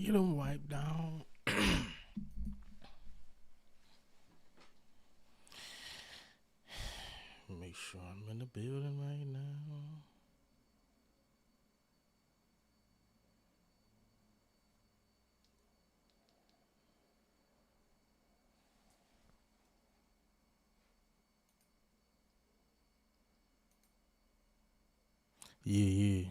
Get them wiped down. Make sure I'm in the building right now. Yeah, yeah.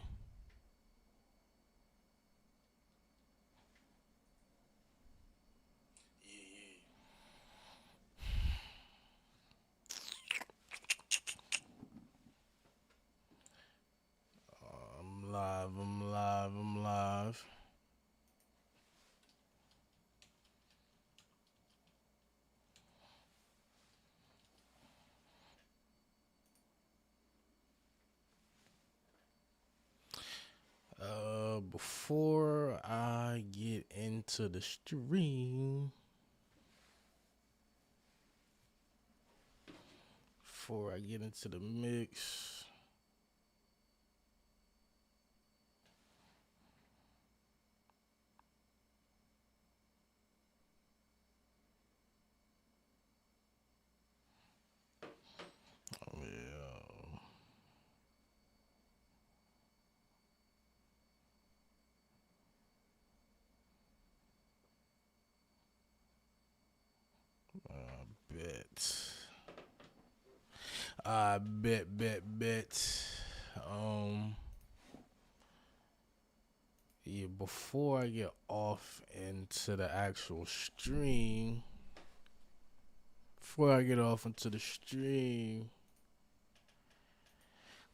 I'm live. I'm live. I'm live. Before I get into the stream, before I get into the mix, yeah, bet. I bet. Um, yeah. Before I get off into the actual stream, before I get off into the stream,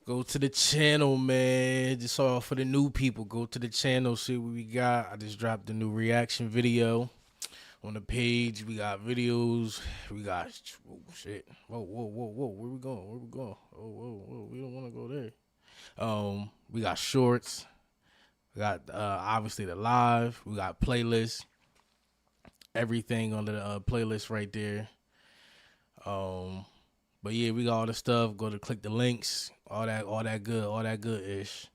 go to the channel, man. Just all for the new people. Go to the channel, see what we got. I just dropped the new reaction video on the page. We got videos. We got shit. Whoa. Where we going? Where we going? Oh, whoa. We don't want to go there. We got shorts. We got obviously the live. We got playlists. Everything on the playlist right there. But yeah, we got all the stuff. Go to click the links. All that good ish.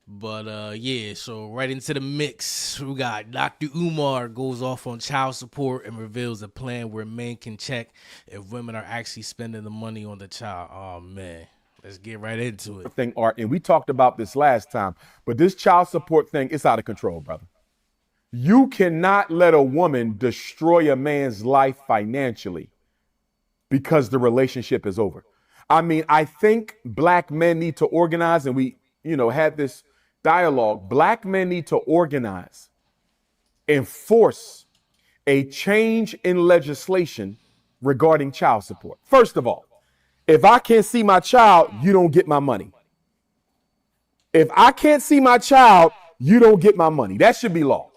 But yeah, so right into the mix. We got Dr. Umar goes off on child support and reveals a plan where men can check if women are actually spending the money on the child. Oh man. Let's get right into it. Thing, Art, and we talked about this last time, but this child support thing, it's out of control, brother. You cannot let a woman destroy a man's life financially because the relationship is over. I mean, I think black men need to organize, and we, had this dialogue. Black men need to organize and force a change in legislation regarding child support. First of all, if I can't see my child, you don't get my money. If I can't see my child, you don't get my money. That should be law.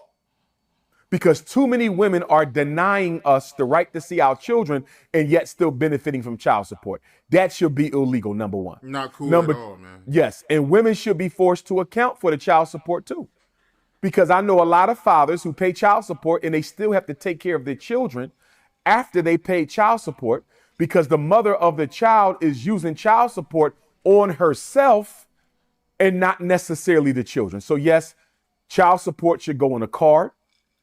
Because too many women are denying us the right to see our children and yet still benefiting from child support. That should be illegal, number one. Not cool at all, man. Yes, and women should be forced to account for the child support too. Because I know a lot of fathers who pay child support and they still have to take care of their children after they pay child support because the mother of the child is using child support on herself and not necessarily the children. So yes, child support should go on a card.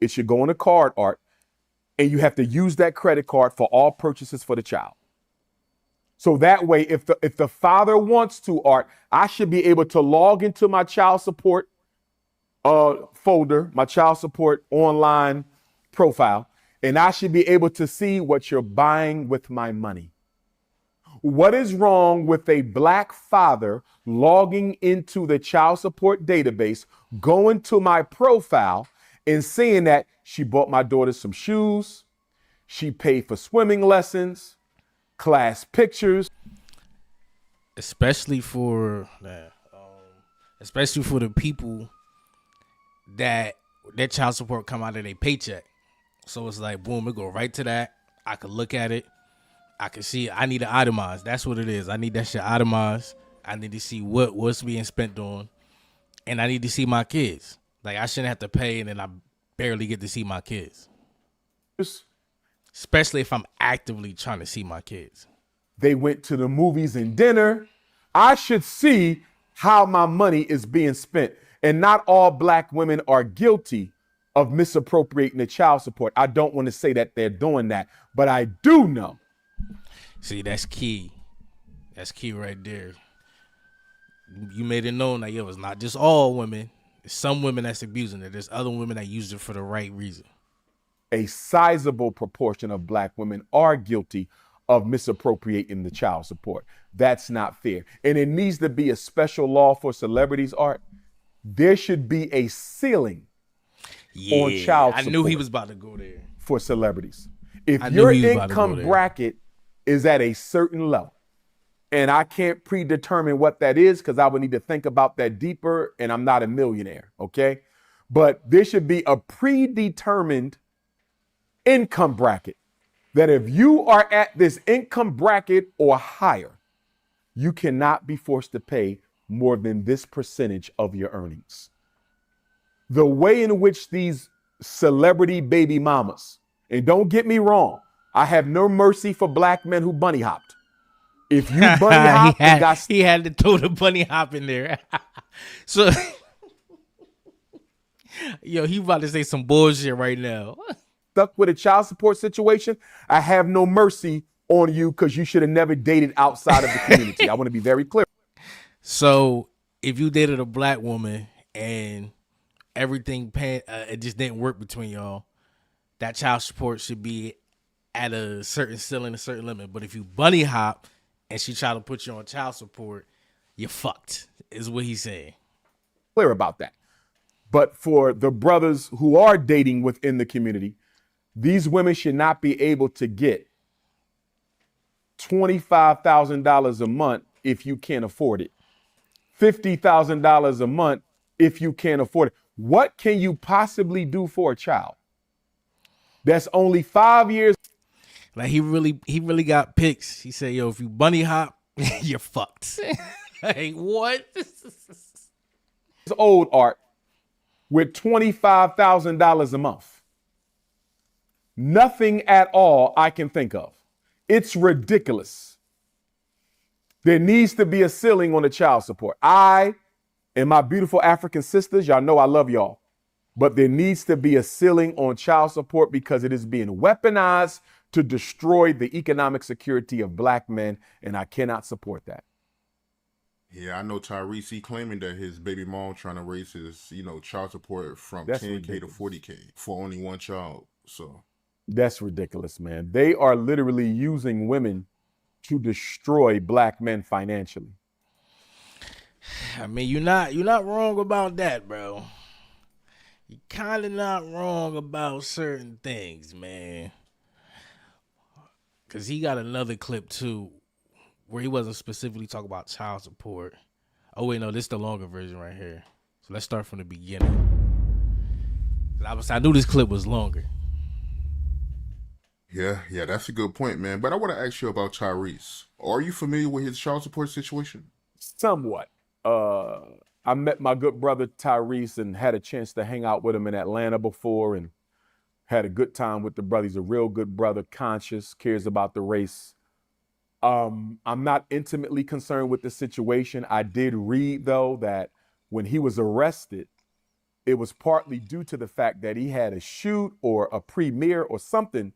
It should go on a card, Art, and you have to use that credit card for all purchases for the child. So that way, if the father wants to, Art, I should be able to log into my child support folder, my child support online profile, and I should be able to see what you're buying with my money. What is wrong with a black father logging into the child support database, going to my profile, and seeing that she bought my daughter some shoes, she paid for swimming lessons, class pictures. Especially for the people that their child support come out of their paycheck. So it's like, boom, it go right to that. I could look at it. I can see it. I need to itemize. That's what it is. I need that shit itemized. I need to see what's being spent on. And I need to see my kids. Like, I shouldn't have to pay and then I barely get to see my kids. Especially if I'm actively trying to see my kids. They went to the movies and dinner. I should see how my money is being spent. And not all black women are guilty of misappropriating the child support. I don't want to say that they're doing that, but I do know. See, that's key. That's key right there. You made it known that, yo, it's not just all women. There's some women that's abusing it. There's other women that use it for the right reason. A sizable proportion of black women are guilty of misappropriating the child support. That's not fair. And it needs to be a special law for celebrities, Art. There should be a ceiling on child support. I knew he was about to go there. For celebrities. If your income bracket is at a certain level, and I can't predetermine what that is because I would need to think about that deeper, and I'm not a millionaire, okay? But there should be a predetermined income bracket that if you are at this income bracket or higher, you cannot be forced to pay more than this percentage of your earnings. The way in which these celebrity baby mamas, and don't get me wrong, I have no mercy for black men who bunny hopped. If you bunny hop, he had to throw the bunny hop in there. So, yo, he about to say some bullshit right now. Stuck with a child support situation, I have no mercy on you because you should have never dated outside of the community. I want to be very clear. So, if you dated a black woman and everything it just didn't work between y'all, that child support should be at a certain ceiling, a certain limit. But if you bunny hop and she try to put you on child support, you're fucked, is what he's saying. Clear about that. But for the brothers who are dating within the community, these women should not be able to get $25,000 a month if you can't afford it. $50,000 a month if you can't afford it. What can you possibly do for a child that's only 5 years? Like he really got pics. He said, yo, if you bunny hop, you're fucked. Like, what? It's old, Art, with $25,000 a month. Nothing at all I can think of. It's ridiculous. There needs to be a ceiling on the child support. I and my beautiful African sisters, y'all know I love y'all, but there needs to be a ceiling on child support because it is being weaponized to destroy the economic security of black men, and I cannot support that. Yeah, I know Tyrese, he claiming that his baby mom trying to raise his, child support from That's 10K ridiculous. to 40K for only one child. So that's ridiculous, man. They are literally using women to destroy black men financially. I mean, you're not wrong about that, bro. You're kind of not wrong about certain things, man. Because he got another clip, too, where he wasn't specifically talking about child support. Oh, wait, no, this is the longer version right here. So let's start from the beginning. I knew this clip was longer. Yeah, that's a good point, man. But I want to ask you about Tyrese. Are you familiar with his child support situation? Somewhat. I met my good brother Tyrese and had a chance to hang out with him in Atlanta before and had a good time with the brother. He's a real good brother, conscious, cares about the race. I'm not intimately concerned with the situation. I did read, though, that when he was arrested, it was partly due to the fact that he had a shoot or a premiere or something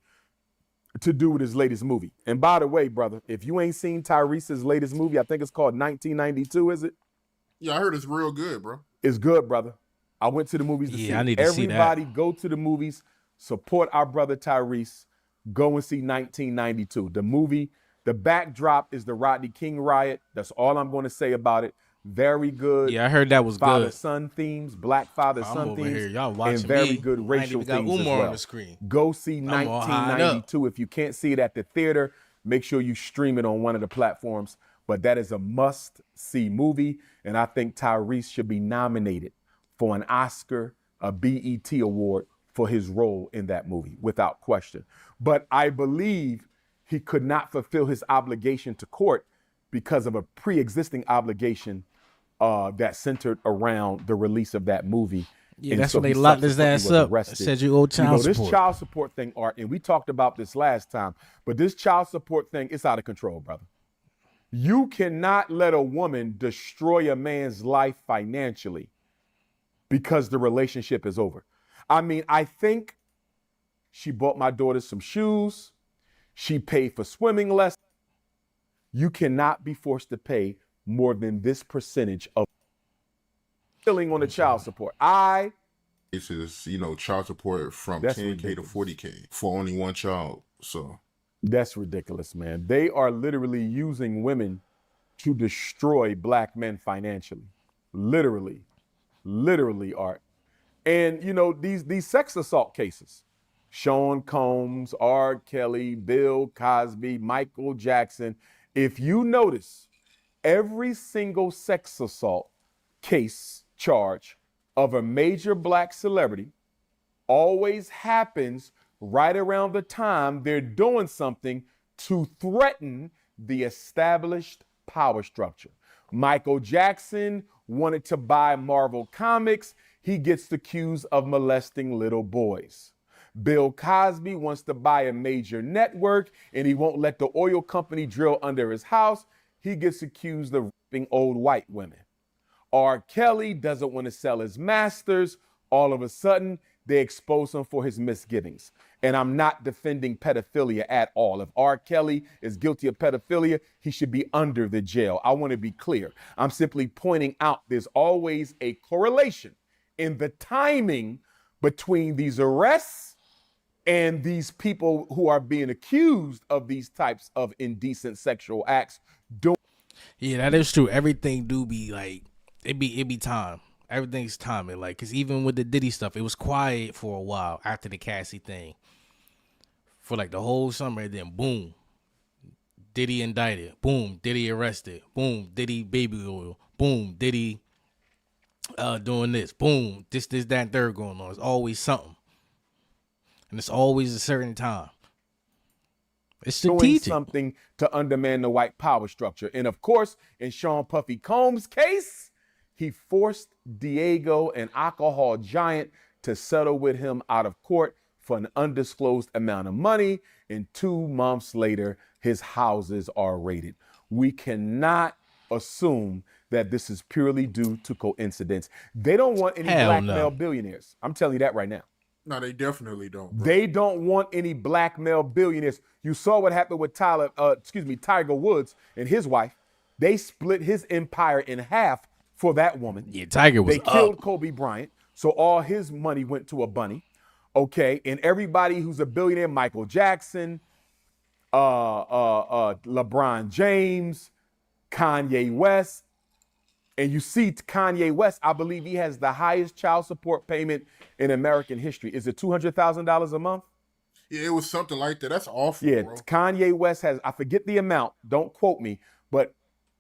to do with his latest movie. And by the way, brother, if you ain't seen Tyrese's latest movie, I think it's called 1992, is it? Yeah, I heard it's real good, bro. It's good, brother. I went to the movies to see it. I need to see that. Everybody go to the movies, support our brother Tyrese, go and see 1992. The movie, the backdrop is the Rodney King riot. That's all I'm going to say about it. Very good. Yeah, I heard that was father-son themes, black father-son themes, here. Y'all watching and very me. good racial got themes as Umar well. on the screen. Go see 1992. If you can't see it at the theater, make sure you stream it on one of the platforms. But that is a must-see movie, and I think Tyrese should be nominated for an Oscar, a BET award for his role in that movie, without question. But I believe he could not fulfill his obligation to court because of a pre-existing obligation that centered around the release of that movie. Yeah, and that's when they locked his ass up. Said you owe child support. This child support thing, Art, and we talked about this last time, but this child support thing, it's out of control, brother. You cannot let a woman destroy a man's life financially because the relationship is over. I mean, I think she bought my daughter some shoes. She paid for swimming lessons. You cannot be forced to pay more than this percentage of billing on the child support. Raises, child support from That's 10K ridiculous. to 40K for only one child. So That's ridiculous, man. They are literally using women to destroy black men financially. Literally Art. And these sex assault cases, Sean Combs, R. Kelly, Bill Cosby, Michael Jackson. If you notice, every single sex assault case charge of a major black celebrity always happens right around the time they're doing something to threaten the established power structure. Michael Jackson wanted to buy Marvel Comics. He gets accused of molesting little boys. Bill Cosby wants to buy a major network and he won't let the oil company drill under his house. He gets accused of raping old white women. R. Kelly doesn't want to sell his masters. All of a sudden, they expose him for his misgivings. And I'm not defending pedophilia at all. If R. Kelly is guilty of pedophilia, he should be under the jail. I want to be clear. I'm simply pointing out there's always a correlation in the timing between these arrests and these people who are being accused of these types of indecent sexual acts. Yeah, that is true. Everything do be like, it be time. Everything's timing. Like, cause even with the Diddy stuff, it was quiet for a while after the Cassie thing. For like the whole summer, and then boom, Diddy indicted. Boom, Diddy arrested. Boom, Diddy baby oil. Boom, Diddy doing this. Boom, this, that, and third going on. It's always something. And it's always a certain time. It's strategic. Doing something to undermine the white power structure. And of course, in Sean Puffy Combs' case, he forced Diego, an alcohol giant, to settle with him out of court for an undisclosed amount of money. And 2 months later, his houses are raided. We cannot assume that this is purely due to coincidence. They don't want any black male billionaires. I'm telling you that right now. No, they definitely don't, bro. They don't want any black male billionaires. You saw what happened with Tiger Woods and his wife. They split his empire in half for that woman. Yeah, Tiger was They killed Kobe Bryant, so all his money went to a bunny. Okay, and everybody who's a billionaire, Michael Jackson, LeBron James, Kanye West, and you see Kanye West, I believe he has the highest child support payment in American history. Is it $200,000 a month? Yeah, it was something like that. That's awful, Yeah, bro. Kanye West has, I forget the amount, don't quote me, but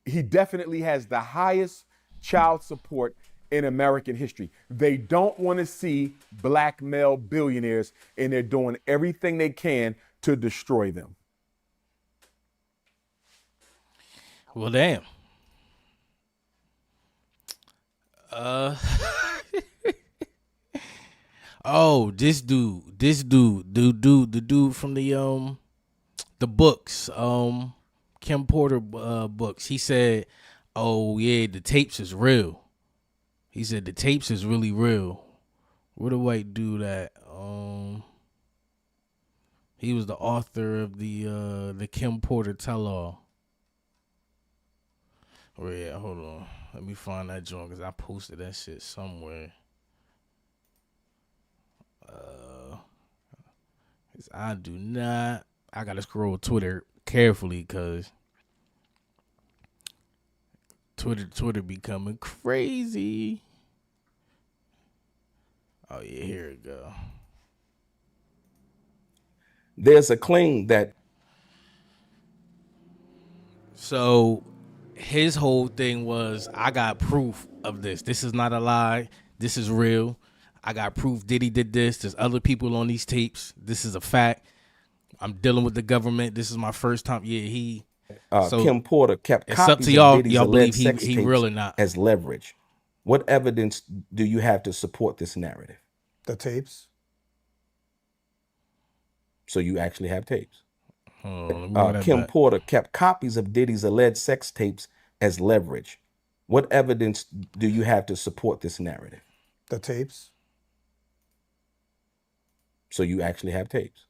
he definitely has the highest child support in American history. They don't want to see black male billionaires, and they're doing everything they can to destroy them. Well, damn. Oh, this dude, the dude from the books, Kim Porter books. He said, "Oh yeah, the tapes is real." He said the tapes is really real. Where the white dude at? He was the author of the Kim Porter tell-all. Oh yeah, hold on. Let me find that joint because I posted that shit somewhere. I do not. I gotta scroll Twitter carefully because Twitter becoming crazy. Oh yeah, here it go. There's a claim that. So his whole thing was, I got proof of this. This is not a lie. This is real. I got proof Diddy did this. There's other people on these tapes. This is a fact. I'm dealing with the government. This is my first time. Yeah, so Kim Porter kept it's up copies to y'all. of Diddy's Y'all believe alleged sex he tapes real or not? as leverage. What evidence do you have to support this narrative? The tapes. So you actually have tapes. Kim Kim Porter kept copies of Diddy's alleged sex tapes as leverage. What evidence do you have to support this narrative? The tapes. So you actually have tapes.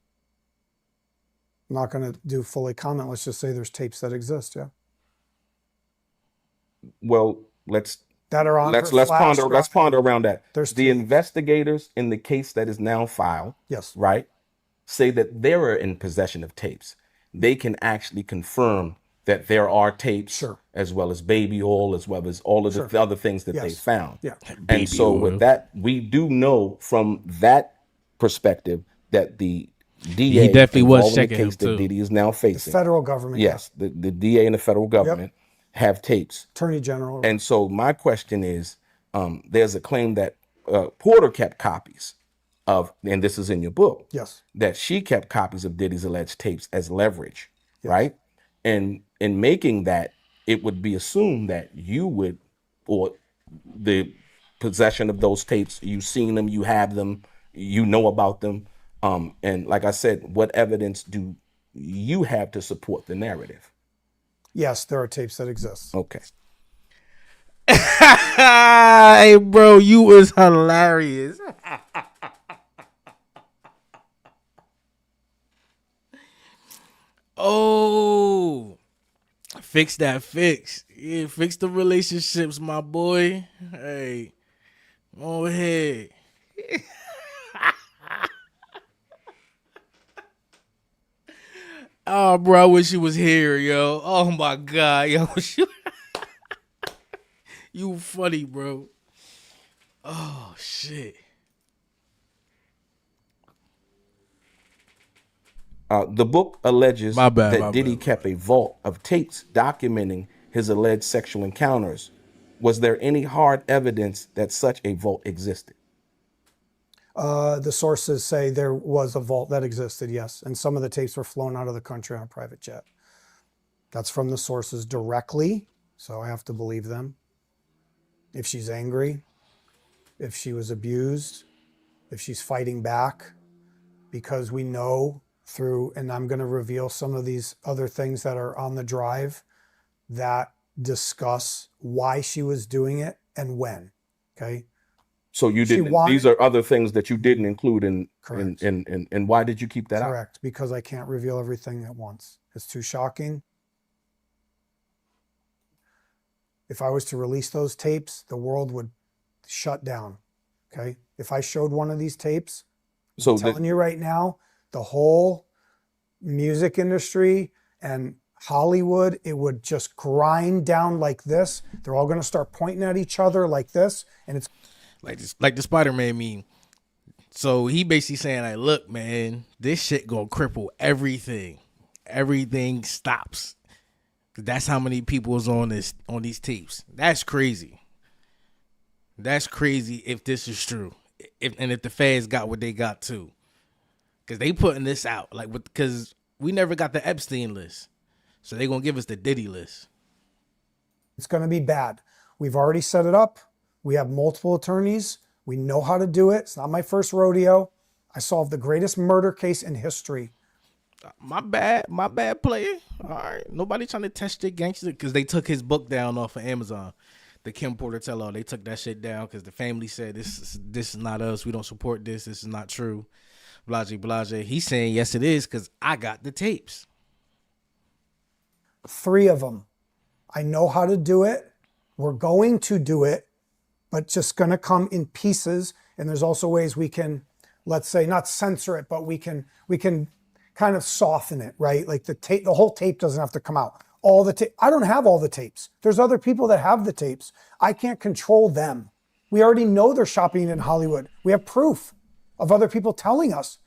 I'm not going to do fully comment. Let's just say there's tapes that exist. Yeah. Well, let's That are on. let's her let's flash ponder let's drive. ponder around that. There's The tapes. investigators in the case that is now filed, Yes. right, say that they are in possession of tapes. They can actually confirm that there are tapes, Sure. as well as baby oil, as well as all of the other things that they Yes. found. Yeah. Baby And so oil. with that, we do know from that perspective that the DA He definitely was involved in the checking him case that too. Diddy is now facing. Federal government. Yes, the DA and the federal government have tapes. Attorney General. And so my question is, there's a claim that Porter kept copies of, and this is in your book, Yes. that she kept copies of Diddy's alleged tapes as leverage, right? And in making that, it would be assumed that you would, or the possession of those tapes, you've seen them, you have them, you know about them. And like I said, what evidence do you have to support the narrative? Yes, there are tapes that exist. Okay. Hey, bro, you was hilarious. Oh, fix that fix. Yeah, fix the relationships, my boy. Hey, go ahead. Oh, bro, I wish you was here, yo. Oh my God, yo. You funny, bro. Oh shit. The book alleges My bad, that my Diddy bad. kept a vault of tapes documenting his alleged sexual encounters. Was there any hard evidence that such a vault existed? The sources say there was a vault that existed, yes. And some of the tapes were flown out of the country on a private jet. That's from the sources directly, so I have to believe them. If she's angry, if she was abused, if she's fighting back, because we know through, and I'm going to reveal some of these other things that are on the drive that discuss why she was doing it and when. Okay. So you She didn't. wanted- These are other things that you didn't include in. Correct. And why did you keep that out? Correct. Because I can't reveal everything at once. It's too shocking. If I was to release those tapes, the world would shut down. Okay. If I showed one of these tapes, So I'm telling you right now, the whole music industry and Hollywood, it would just grind down like this. They're all going to start pointing at each other like this. And it's Like the Spider-Man meme. So he basically saying, like, look, man, this shit gonna cripple everything. Everything stops. That's how many people is on these tapes. That's crazy. That's crazy if this is true. If the feds got what they got too. Cause they putting this out. Like, because we never got the Epstein list. So they gonna give us the Diddy list. going to be bad. We've already set it up. We have multiple attorneys. We know how to do it. It's not my first rodeo. I solved the greatest murder case in history. My bad player. All right. Nobody trying to test your gangster because they took his book down off of Amazon. The Kim Porter tell-all, they took that shit down because the family said this is not us. We don't support this. This is not true. Blase, blase. He's saying yes, it is because I got the tapes. 3 of them. I know how to do it. We're going to do it, but just going to come in pieces. And there's also ways we can, let's say, not censor it, but we can kind of soften it, right? Like the whole tape doesn't have to come out. All the tape. I don't have all the tapes. There's other people that have the tapes. I can't control them. We already know they're shopping in Hollywood. We have proof of other people telling us.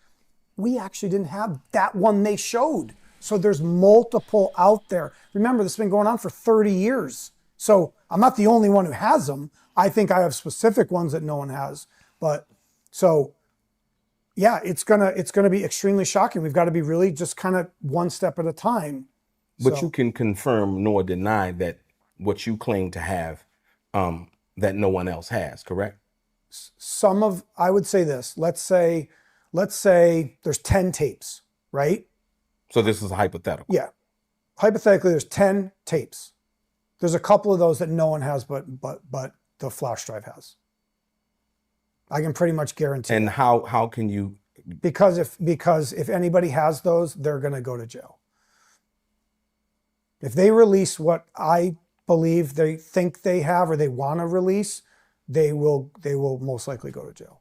We actually didn't have that one they showed. So there's multiple out there. Remember, this has been going on for 30 years. So I'm not the only one who has them. I think I have specific ones that no one has. But so yeah, it's gonna be extremely shocking. We've got to be really just kind of one step at a time. But So- you can confirm nor deny that what you claim to have, that no one else has, correct? I would say this. Let's say there's 10 tapes, right? So this is hypothetical. Yeah. Hypothetically, there's 10 tapes. There's a couple of those that no one has, but the flash drive has. I can pretty much guarantee. And how can you because if anybody has those, they're going to go to jail. If they release what I believe they think they have or they want to release, they will most likely go to jail.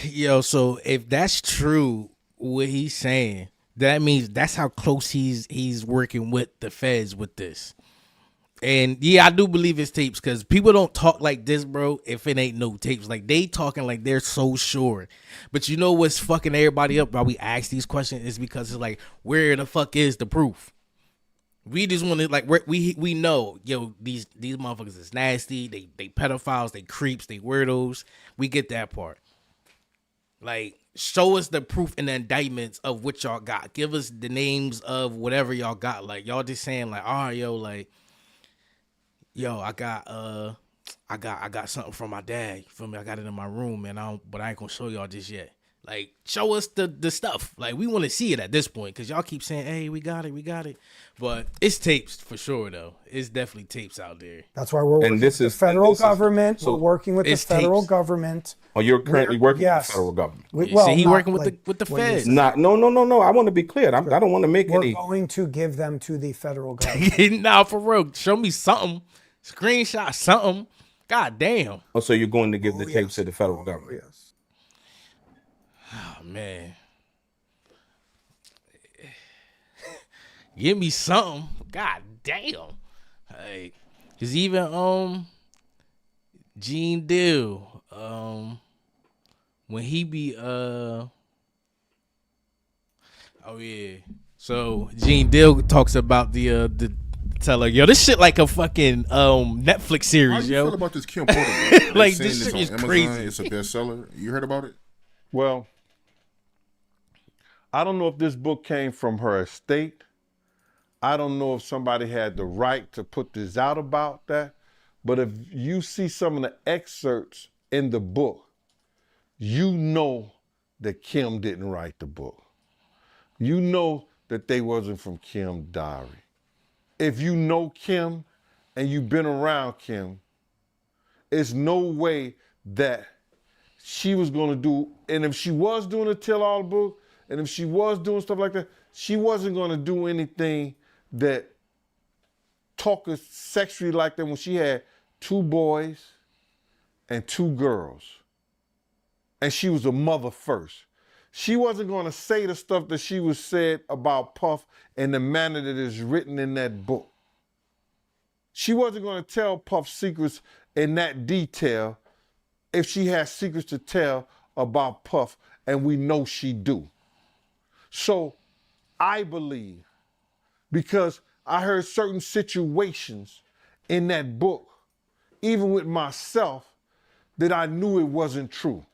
Yo, so if that's true, what he's saying, that means that's how close he's working with the feds with this. And yeah, I do believe it's tapes because people don't talk like this, bro, if it ain't no tapes. Like, they talking like they're so sure. But you know what's fucking everybody up while we ask these questions is because it's like, where the fuck is the proof? We just want to, like, we know, yo, these motherfuckers is nasty. They pedophiles, they creeps, they weirdos. We get that part. Like, show us the proof and the indictments of what y'all got. Give us the names of whatever y'all got. Like, y'all just saying like, oh, yo, like, yo, I got something from my dad. You feel me? I got it in my room, man. But I ain't gonna show y'all just yet. Like, show us the stuff. Like, we want to see it at this point because y'all keep saying, hey, we got it. But it's tapes for sure, though. It's definitely tapes out there. That's why we're working with the federal government. So we're working with the federal tapes. government. Oh, you're currently working yes. with the federal government. See, he not working with like the what you feds. said. No. I want to be clear. I don't want to make We're any. going to give them to the federal government. Nah, for real. Show me something. Screenshot something. God damn. Oh, so you're going to give the tapes to the federal government? Yes. Oh, man. Give me something. God damn. Like, cause even Gene Deal, when he be oh yeah. So Gene Deal talks about the teller, yo, this shit like a fucking Netflix How series, you yo. feel about this Kim Porter? They Like, saying this shit on is Amazon, crazy. It's a bestseller. You heard about it? Well, I don't know if this book came from her estate. I don't know if somebody had the right to put this out about that. But if you see some of the excerpts in the book, you know that Kim didn't write the book. You know that they wasn't from Kim's diary. If you know Kim and you've been around Kim, it's no way that she was going to do, and if she was doing a tell-all book, and if she was doing stuff like that, she wasn't going to do anything that talked sexually like that when she had 2 boys and 2 girls. And she was a mother first. She wasn't going to say the stuff that she was said about Puff in the manner that is written in that book. She wasn't going to tell Puff secrets in that detail if she has secrets to tell about Puff, and we know she do. So I believe, because I heard certain situations in that book, even with myself, that I knew it wasn't true.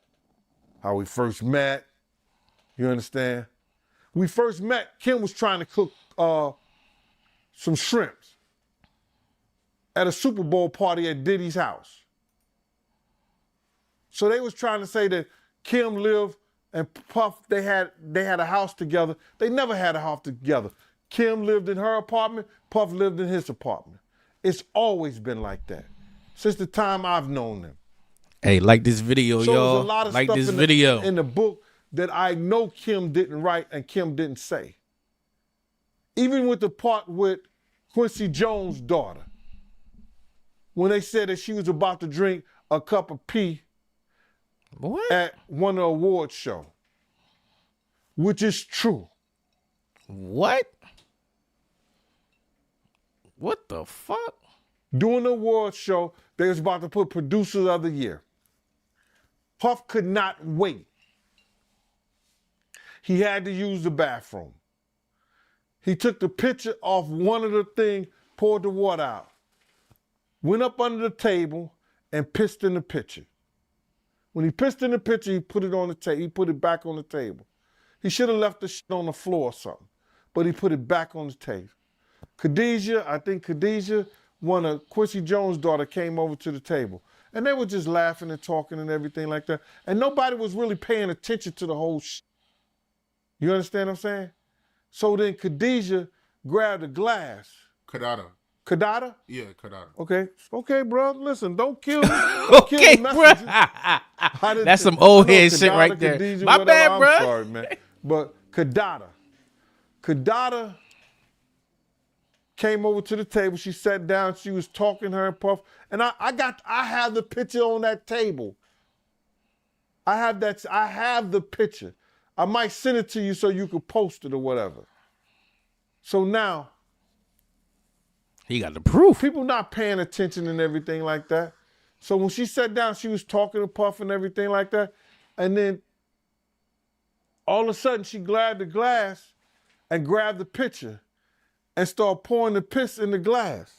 How we first met, you understand? We first met, Kim was trying to cook some shrimps at a Super Bowl party at Diddy's house. So they was trying to say that Kim lived and Puff, they had a house together. They never had a house together. Kim lived in her apartment, Puff lived in his apartment. It's always been like that since the time I've known them. Hey, like this video, So y'all. there's a lot of Like stuff this video. in the book that I know Kim didn't write and Kim didn't say. Even with the part with Quincy Jones' daughter, when they said that she was about to drink a cup of pee What? at one of the awards show, which is true. What? What the fuck? During the awards show, they was about to put Producers of the Year. Puff could not wait. He had to use the bathroom. He took the picture off one of the things, poured the water out, went up under the table and pissed in the pitcher. When he pissed in the pitcher, he put it on the table. He put it back on the table. He should have left the shit on the floor or something, but he put it back on the table. Khadijah, one of Quincy Jones' daughter, came over to the table. And they were just laughing and talking and everything like that. And nobody was really paying attention to the whole shit. You understand what I'm saying? So then Khadijah grabbed a glass. Kadada. Kadada? Yeah, Kadada. Okay, bro. Listen, don't kill me. Don't kill Okay, the bro. messenger. I didn't That's think- some old I know head shit Kadada, right there. Khadijah, My whatever, bad, I'm bro. sorry, man. But Kadada came over to the table. She sat down. She was talking to her and Puff. And I have the picture on that table. I have the picture. I might send it to you so you could post it or whatever. So now, He got the proof. people not paying attention and everything like that. So when she sat down, she was talking to Puff and everything like that. And then all of a sudden she grabbed the glass and grabbed the pitcher and started pouring the piss in the glass.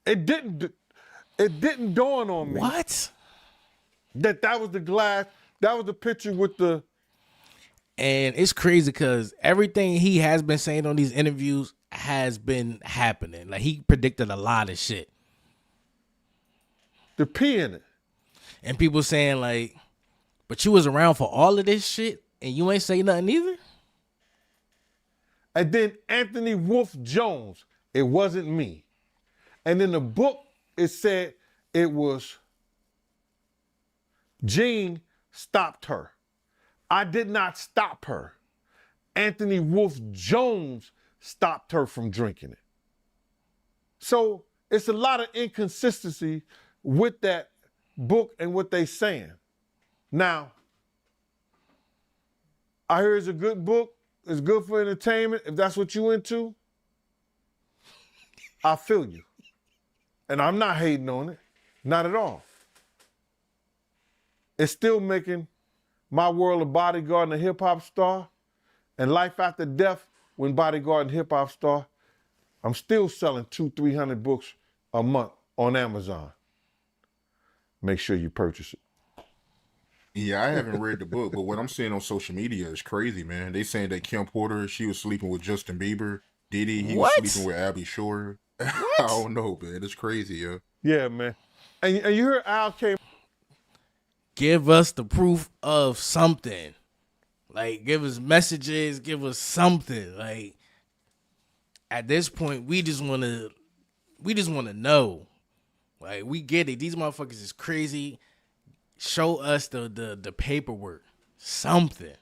It didn't dawn on me What? that was the glass, that was the pitcher with the. And it's crazy because everything he has been saying on these interviews has been happening. Like, he predicted a lot of shit. The pee in it. And people saying, like, but you was around for all of this shit and you ain't say nothing either? And then Anthony Wolf Jones, it wasn't me. And in the book, it said it was Jean stopped her. I did not stop her. Anthony Wolf Jones stopped her from drinking it. So it's a lot of inconsistency with that book and what they saying. Now, I hear it's a good book. It's good for entertainment. If that's what you into, I feel you. And I'm not hating on it. Not at all. It's still making My World of Bodyguard and a Hip Hop Star and Life After Death when Bodyguard and Hip Hop Star. I'm still selling 200-300 books a month on Amazon. Make sure you purchase it. Yeah, I haven't read the book, but what I'm seeing on social media is crazy, man. They saying that Kim Porter, she was sleeping with Justin Bieber. Diddy, he What? was sleeping with Abby Shore. I don't know, man. It's crazy, yo. Yeah, man. And you heard Al came. Give us the proof of something. Like, give us messages, give us something. Like, at this point, we just want to know. Like, we get it. These motherfuckers is crazy. Show us the paperwork. Something.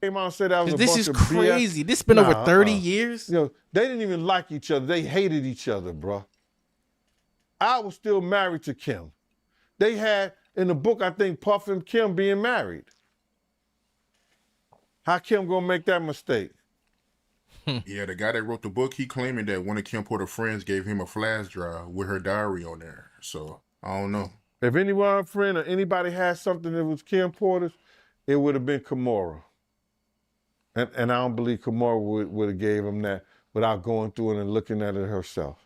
Came out and said that was a This bunch is of crazy. BS. This been over 30 uh-uh. years. You know, they didn't even like each other. They hated each other, bro. I was still married to Kim. They had, in the book, I think, Puff and Kim being married. How Kim gonna make that mistake? Yeah, the guy that wrote the book, he claiming that one of Kim Porter's friends gave him a flash drive with her diary on there. So, I don't know. If anyone, friend, or anybody had something that was Kim Porter's, it would have been Kimora. And I don't believe Kimora would have gave him that without going through it and looking at it herself.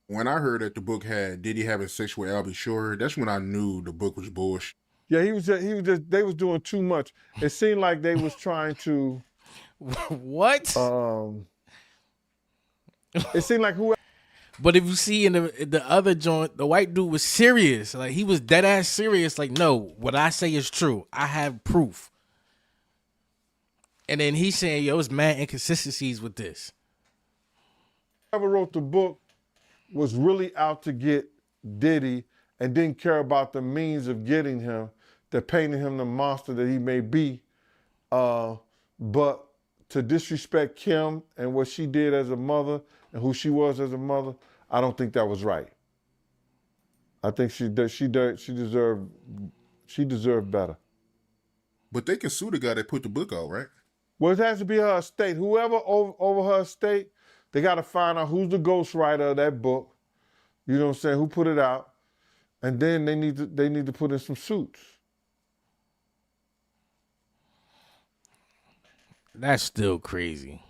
When I heard that the book had Diddy having sex with Abby Shore, that's when I knew the book was bullshit. Yeah, he was just they was doing too much. It seemed like they was trying to What? it seemed like whoever. But if you see in the other joint, the white dude was serious. Like, he was dead ass serious. Like, no, what I say is true. I have proof. And then he's saying, yo, it's mad inconsistencies with this. Whoever wrote the book was really out to get Diddy and didn't care about the means of getting him, that painted him the monster that he may be. But to disrespect Kim and what she did as a mother and who she was as a mother, I don't think that was right. I think she deserved better. But they can sue the guy that put the book out, right? Well, it has to be her estate. Whoever over her estate, they got to find out who's the ghostwriter of that book. You know what I'm saying? Who put it out? And then they need to put in some suits. That's still crazy.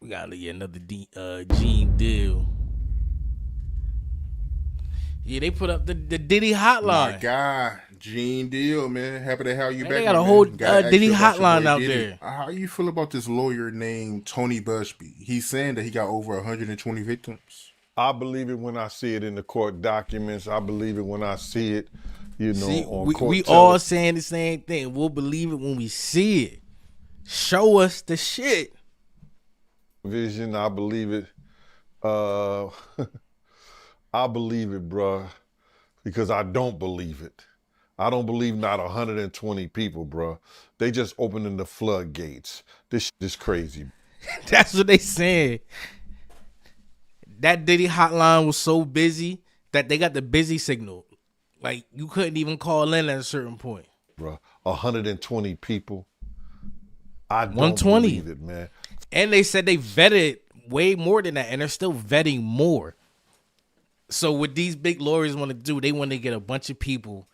We got another Gene deal. Yeah, they put up the Diddy hotline. My God, Gene Deal, man. Happy to have you Man, back. they got a man. whole, Gotta ask Diddy you about your hotline boy out Diddy. there. How you feel about this lawyer named Tony Busby? He's saying that he got over 120 victims. I believe it when I see it in the court documents. I believe it when I see it, you know, See, on we court all television. saying the same thing. We'll believe it when we see it. Show us the shit. Vision, I believe it. I believe it, bruh, because I don't believe it. I don't believe not 120 people, bruh. They just opening the floodgates. This shit is crazy. That's what they saying. That Diddy hotline was so busy that they got the busy signal. Like, you couldn't even call in at a certain point. Bruh. 120 people. I don't 120. believe it, man. And they said they vetted way more than that, and they're still vetting more. So what these big lawyers want to do, they want to get a bunch of people,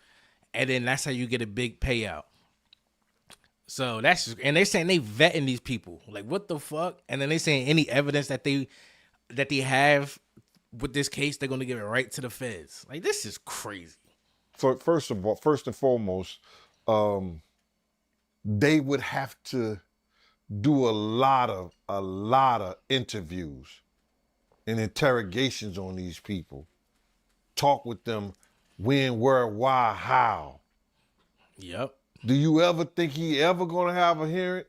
and then that's how you get a big payout. So that's just, and they're saying they vetting these people. Like, what the fuck? And then they saying any evidence that they have with this case, they're gonna give it right to the feds. Like, this is crazy. First and foremost, they would have to do a lot of interviews and interrogations on these people. Talk with them when, where, why, how. Yep. Do you ever think he ever gonna have a hearing?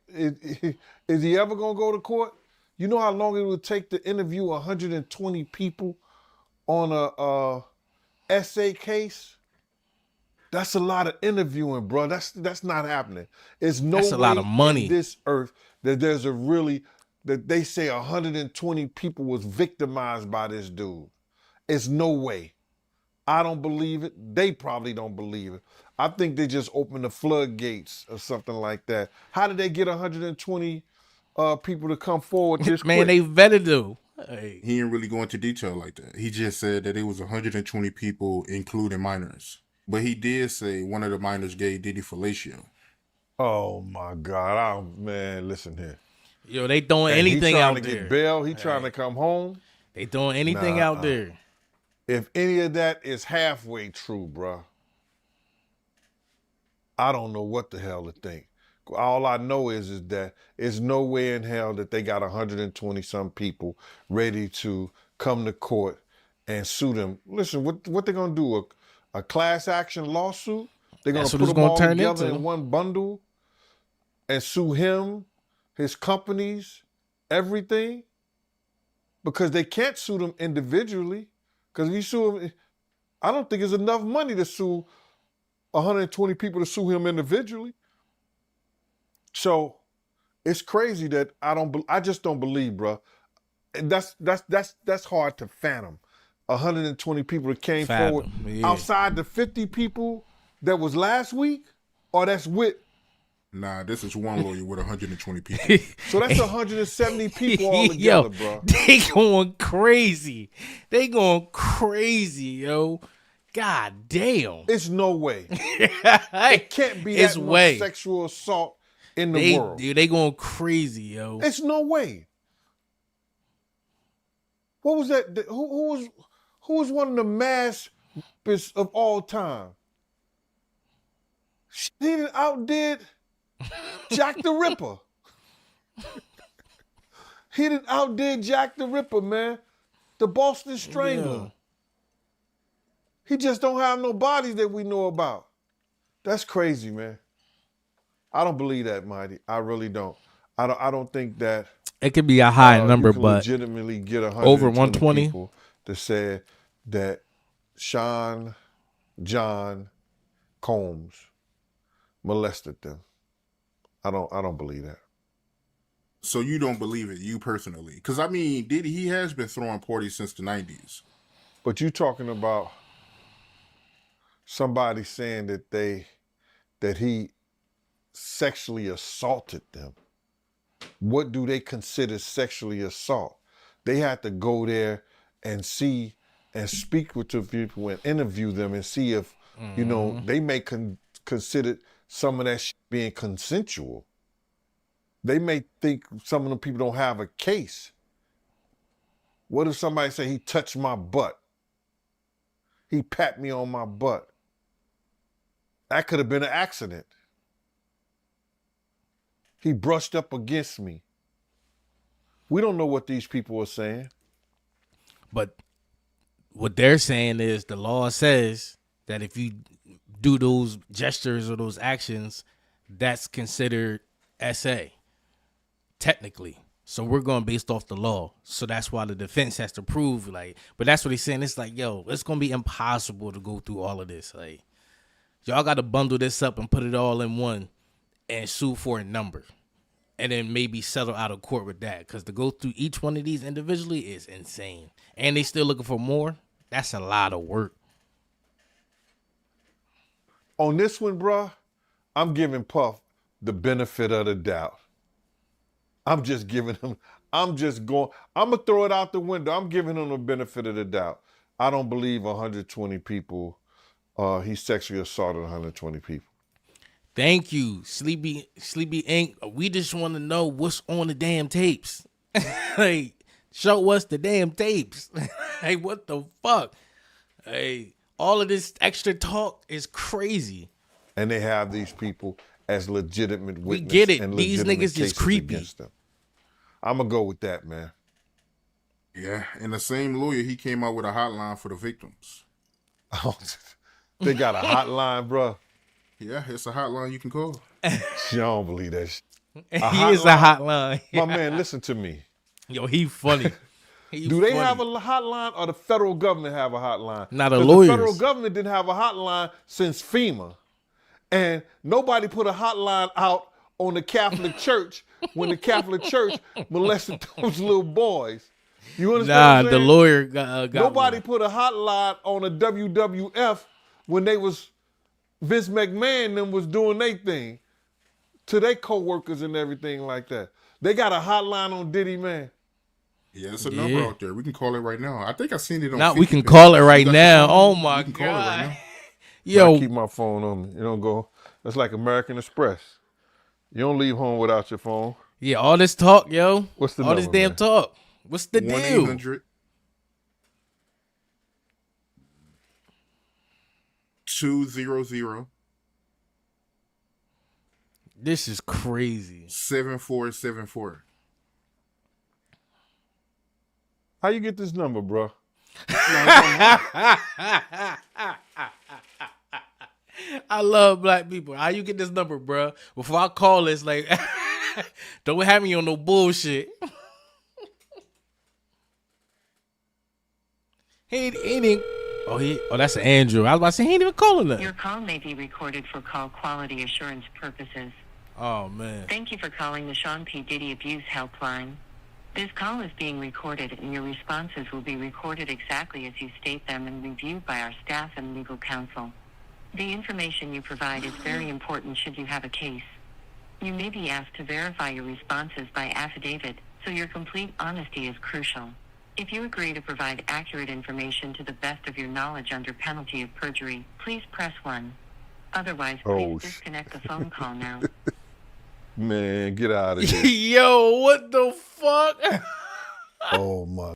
Is he ever gonna go to court? You know how long it would take to interview 120 people on a essay case? That's a lot of interviewing, bro. That's not happening. It's no That's a way lot of money. on this earth that there's that they say 120 people was victimized by this dude. It's no way. I don't believe it. They probably don't believe it. I think they just opened the floodgates or something like that. How did they get 120 people to come forward this Man, quick? they vetted them. Hey. He didn't really go into detail like that. He just said that it was 120 people, including minors. But he did say one of the minors gave Diddy fellatio. Oh my God! Man, listen here. Yo, they throwing And anything he trying out to there. get bail. He trying to come home. They throwing anything out there. If any of that is halfway true, bruh, I don't know what the hell to think. All I know is that it's no way in hell that they got 120 some people ready to come to court and sue them. Listen, what they gonna do? A class action lawsuit? They're gonna That's what put it's them gonna all turn together into. in one bundle and sue him, his companies, everything? Because they can't sue them individually. Because if you sue him, I don't think there's enough money to sue 120 people to sue him individually. So it's crazy that I just don't believe, bro. And that's hard to fathom. 120 people that came forward yeah. outside the 50 people that was last week, or that's with. Nah, this is one lawyer with 120 people. So that's 170 people all together, Yo, bro. they going crazy. They going crazy, yo. God damn. It's no way. It can't be It's that much way. sexual assault in the world. They going crazy, yo. It's no way. What was that? Who was one of the mass rapists of all time? He done outdid Jack the Ripper. He done outdid Jack the Ripper, man. The Boston Strangler. Yeah. He just don't have no bodies that we know about. That's crazy, man. I don't believe that, Mighty. I really don't. I don't think that It could be a high number, you can but legitimately get over 120 people to say that Sean John Combs molested them. I don't believe that. So you don't believe it, you personally? Because I mean, Diddy, he has been throwing parties since the 90s. But you talking about somebody saying that he sexually assaulted them. What do they consider sexually assault? They had to go there and see and speak with the people and interview them and see if, you know, they may consider some of that shit being consensual. They may think some of the people don't have a case. What if somebody say he touched my butt? He pat me on my butt. That could have been an accident. He brushed up against me. We don't know what these people are saying. but what they're saying is the law says that if you do those gestures or those actions, that's considered SA. technically. So we're going based off the law. So that's why the defense has to prove, like, but that's what he's saying. It's like, yo, it's going to be impossible to go through all of this. Like, y'all got to bundle this up and put it all in one and sue for a number. And then maybe settle out of court with that. Because to go through each one of these individually is insane. And they still looking for more. That's a lot of work. On this one, bruh, I'm giving Puff the benefit of the doubt. I'm just giving him, I'm going to throw it out the window. I'm giving him the benefit of the doubt. I don't believe 120 people, he sexually assaulted 120 people. Thank you, Sleepy Inc. We just want to know what's on the damn tapes. Like, show us the damn tapes. Hey, what the fuck? Hey, all of this extra talk is crazy. And they have these people as legitimate witnesses. We get it. And These legitimate niggas is cases creepy. against them. I'm going to go with that, man. Yeah, and the same lawyer, he came out with a hotline for the victims. They got a hotline, bro. Yeah, it's a hotline you can call. I don't believe that shit. He is a hotline. My man, listen to me. Yo, he funny. Do they have a hotline or the federal government have a hotline? Not a 'Cause lawyers. The federal government didn't have a hotline since FEMA. And nobody put a hotline out on the Catholic Church when the Catholic Church molested those little boys. You understand Nah, what I'm the saying? lawyer got Nobody one. put a hotline on a WWF when they was, Vince McMahon and them was doing their thing to their co-workers and everything like that. They got a hotline on Diddy, man. Yeah, it's a number out there. We can call it right now. I think I seen it on. Now we 50 can page. call it You right got your now. phone? Oh my We can call it right god. now. Yo, I keep my phone on me. You don't go. That's like American Express. You don't leave home without your phone. yeah, all this talk, yo. What's the all this number, damn man? talk? What's the deal? 1-800 200 This is crazy. 7474. How you get this number, bro? I love black people. How you get this number, bruh? Before I call this, like, don't have me on no bullshit. he ain't. Oh, that's an Andrew. I was about to say he ain't even calling that. Your call may be recorded for call quality assurance purposes. Oh man. Thank you for calling the Sean P. Diddy Abuse Helpline. This call is being recorded and your responses will be recorded exactly as you state them and reviewed by our staff and legal counsel. The information you provide is very important should you have a case. You may be asked to verify your responses by affidavit, so your complete honesty is crucial. If you agree to provide accurate information to the best of your knowledge under penalty of perjury, please press 1. Otherwise, please disconnect the phone call now. Man, get out of here. Yo, what the fuck? Oh my.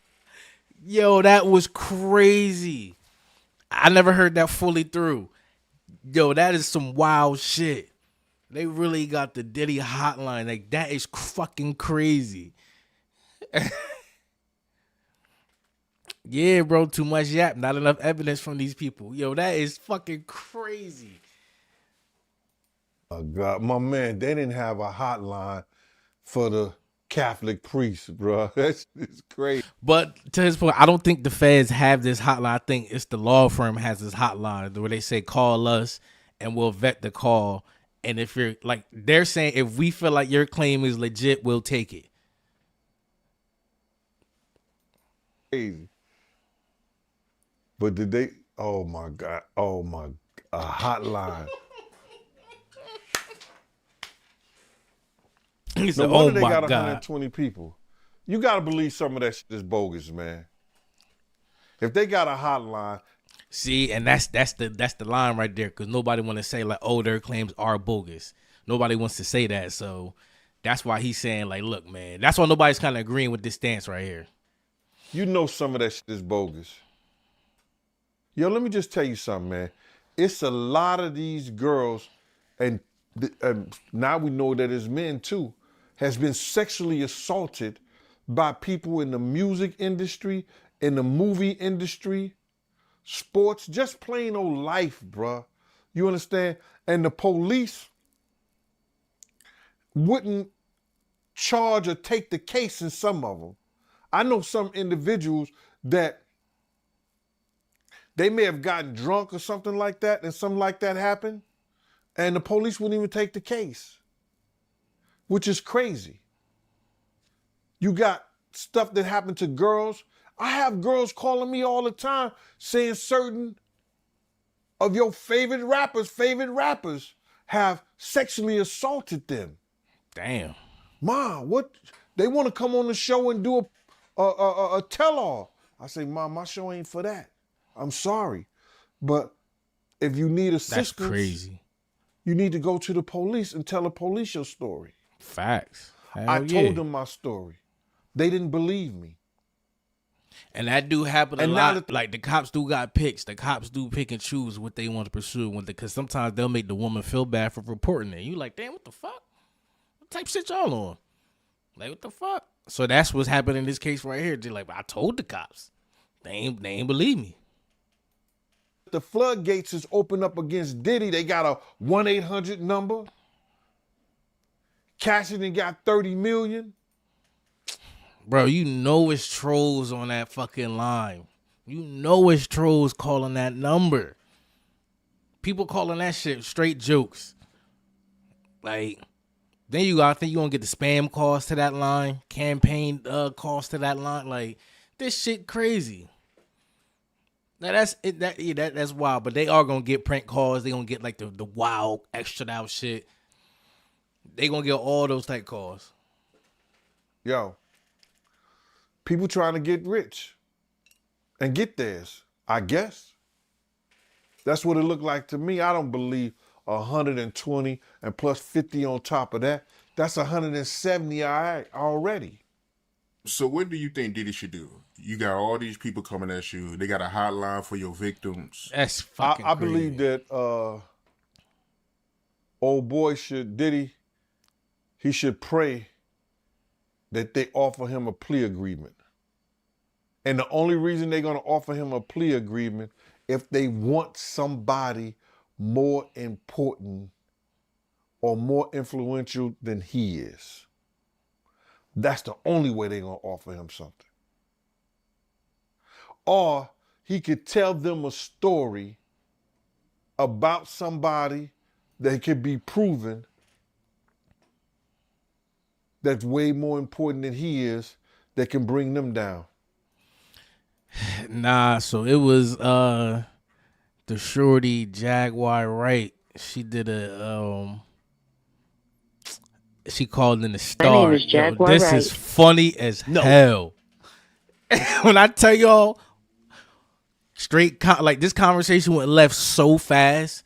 Yo, that was crazy. I never heard that fully through. Yo, that is some wild shit. They really got the Diddy hotline. Like, that is fucking crazy. Yeah, bro, too much yap. Not enough evidence from these people. Yo, that is fucking crazy. Oh God, my man, they didn't have a hotline for the Catholic priests, bro. That's crazy. But to his point, I don't think the feds have this hotline. I think it's the law firm has this hotline where they say call us and we'll vet the call. And if you're like, they're saying if we feel like your claim is legit, we'll take it. Crazy. But did they? Oh my God. Oh my. A hotline. He No said, wonder oh they my got God. 120 people. You got to believe some of that shit is bogus, man. If they got a hotline, See, and that's the line right there, because nobody want to say like, oh, their claims are bogus. Nobody wants to say that, so that's why he's saying like, look, man, that's why nobody's kind of agreeing with this stance right here. you know some of that shit is bogus. Yo, let me just tell you something, man. It's a lot of these girls, and now we know that it's men too, has been sexually assaulted by people in the music industry, in the movie industry, sports, just plain old life, bruh. You understand? And the police wouldn't charge or take the case in some of them. I know some individuals that they may have gotten drunk or something like that, and something like that happened, and the police wouldn't even take the case, which is crazy. You got stuff that happened to girls. I have girls calling me all the time saying certain of your favorite rappers have sexually assaulted them. Damn. Mom, what? They want to come on the show and do a tell-all. I say, Mom, my show ain't for that. I'm sorry. But if you need assistance, That's crazy. you need to go to the police and tell the police your story. Facts. I Hell told yeah. them my story. They didn't believe me. And that do happen a And now lot. that- Like the cops do got picks. The cops do pick and choose what they want to pursue. Because sometimes they'll make the woman feel bad for reporting it. You like, damn, what the fuck? What type of shit y'all on? Like, what the fuck? So that's what's happening in this case right here. They're like, I told the cops. They ain't believe me. The floodgates is open up against Diddy. They got a 1-800 number. Cassidy got 30 million. Bro, you know it's trolls on that fucking line. You know it's trolls calling that number. People calling that shit straight jokes. Like, then you gotta think you gonna get the spam calls to that line, campaign calls to that line. Like, this shit crazy. Now that's it. That's wild. But they are gonna get prank calls. They gonna get like the wild, extra out shit. They gonna get all those type calls. Yo, people trying to get rich and get theirs, I guess. That's what it looked like to me. I don't believe 120 and plus 50 on top of that. That's 170 already. So what do you think Diddy should do? You got all these people coming at you. They got a hotline for your victims. That's fucking I crazy. believe that old boy Diddy, he should pray that they offer him a plea agreement. And the only reason they're going to offer him a plea agreement if they want somebody more important or more influential than he is. That's the only way they're going to offer him something. Or he could tell them a story about somebody that could be proven that's way more important than he is that can bring them down. Nah, so it was the shorty Jaguar Wright. She did she called in the Star. name is Jaguar this Wright. is funny as hell. When I tell y'all, like this conversation went left so fast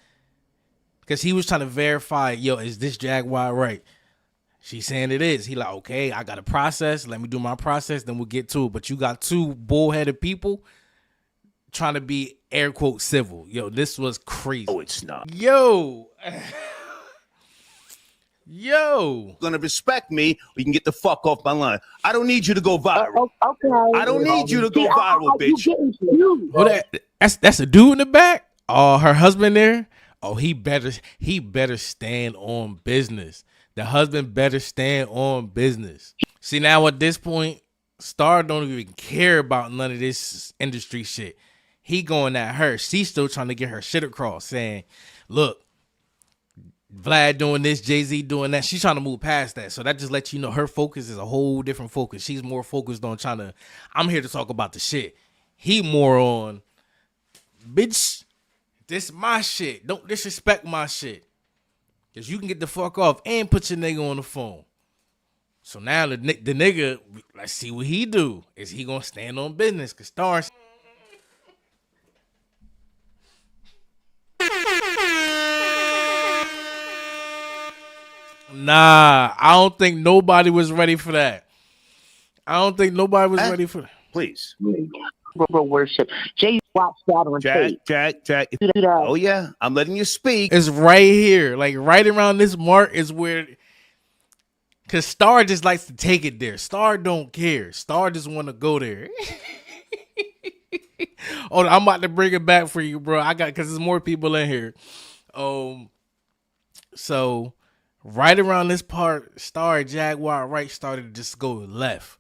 because he was trying to verify, yo, is this Jaguar Wright? She's saying it is. He like, okay, I got a process. Let me do my process. Then we'll get to it. But you got two bullheaded people trying to be air quote civil. Yo, this was crazy. Oh, it's not. Yo. Yo. Gonna respect me, or you can get the fuck off my line. I don't need you to go viral. Okay. I don't need you to go viral, bitch. Oh, that's a dude in the back? Oh, her husband there? Oh, he better stand on business. The husband better stand on business. See, now at this point, Star don't even care about none of this industry shit. He going at her. She's still trying to get her shit across, saying, look, Vlad doing this, Jay-Z doing that. She's trying to move past that. So that just lets you know her focus is a whole different focus. She's more focused on I'm here to talk about the shit. He more on, bitch, this my shit. Don't disrespect my shit. Because you can get the fuck off and put your nigga on the phone. So now the nigga, let's see what he do. Is he going to stand on business? Because Stars. Nah, I don't think nobody was ready for that. Please. Worship. Jay watched that on tape. Jack. Do that. Oh yeah, I'm letting you speak. It's right here. Like right around this mark is where, because Star just likes to take it there. Star don't care. Star just want to go there. Oh, I'm about to bring it back for you, bro. Because there's more people in here. So Right around this part, Star Jaguar right started to just go left.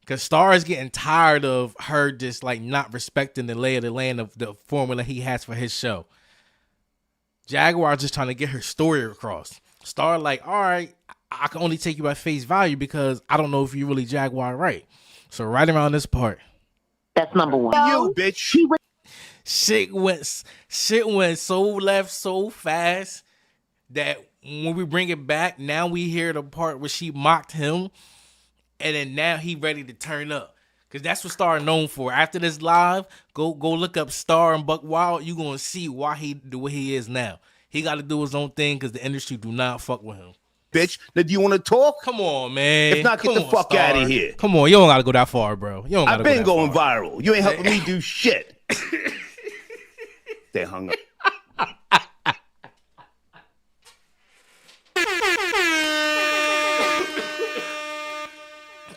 Because Star is getting tired of her just like not respecting the lay of the land of the formula he has for his show. Jaguar just trying to get her story across. Star like, all right, I can only take you at face value because I don't know if you really Jaguar right. So right around this part, That's number one. You bitch. shit went so left so fast that when we bring it back, now we hear the part where she mocked him, and then now he ready to turn up. Cause that's what Star known for. After this live, go look up Star and Buck Wild. You gonna see why he the way he is now. He got to do his own thing because the industry do not fuck with him. Bitch. Now, do you want to talk? Come on, man. If not, get the fuck Star. outta here. Come on, you don't gotta go that far, bro. You don't gotta I've been go going that far. viral. You ain't helping me do shit. They hung up.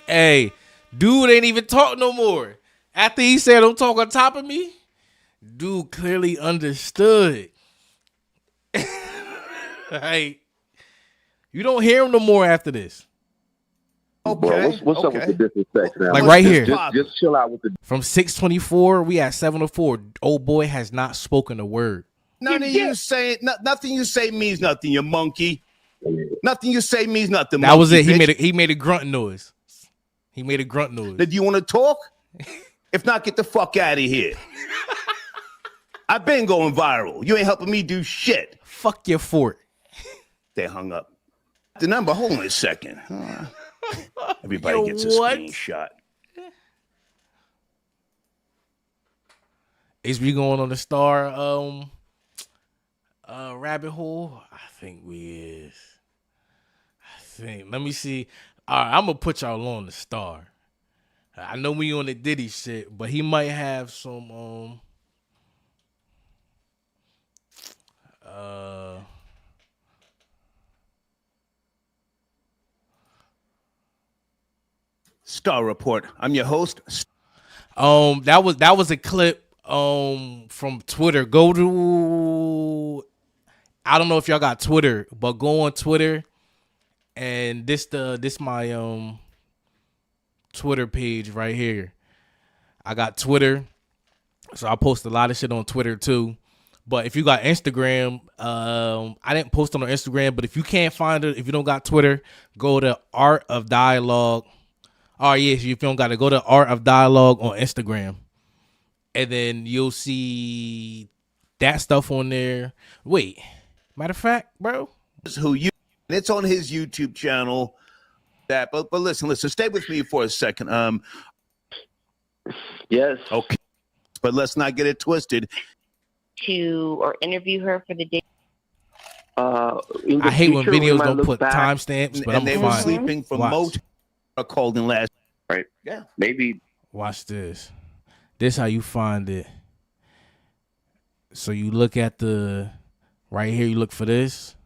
Hey, dude ain't even talk no more. After he said don't talk on top of me, dude clearly understood. Hey, you don't hear him no more after this. Okay. What's up with the disrespect now? Like right here. Just chill out with the. From 624, we at 704. Old boy has not spoken a word. None of you say nothing. You say means nothing. You monkey. Nothing you say means nothing. That was it. Monkey, bitch. He made a grunt noise. He made a grunt noise. Did you want to talk? If not, get the fuck out of here. I've been going viral. You ain't helping me do shit. Fuck your fort. They hung up. The number. Hold on a second. Everybody Yo, gets a what? screenshot. Is we going on the Star rabbit hole? I think we is. Let me see. All right, I'm gonna put y'all on the Star. I know we on the Diddy shit, but he might have some Star Report. I'm your host. that was a clip from Twitter. Go to, I don't know if y'all got Twitter, but go on Twitter, and this my Twitter page right here. I got Twitter, so I post a lot of shit on Twitter too. But if you got Instagram, I didn't post on Instagram, but if you can't find it, if you don't got Twitter, go to Art of Dialogue. Oh yes, if you don't got to go to Art of Dialogue on Instagram, and then you'll see that stuff on there. Wait, matter of fact, bro, Who you? It's on his YouTube channel. That, but listen. Stay with me for a second. Yes. Okay, but let's not get it twisted. To or interview her for the day. In the I hate when future, we videos might don't look put back, timestamps, but And they I'm were fine. sleeping for Watch. motel. Called in last. Right. Yeah. Maybe. Watch this. This how you find it. So you look at the right here. You look for this.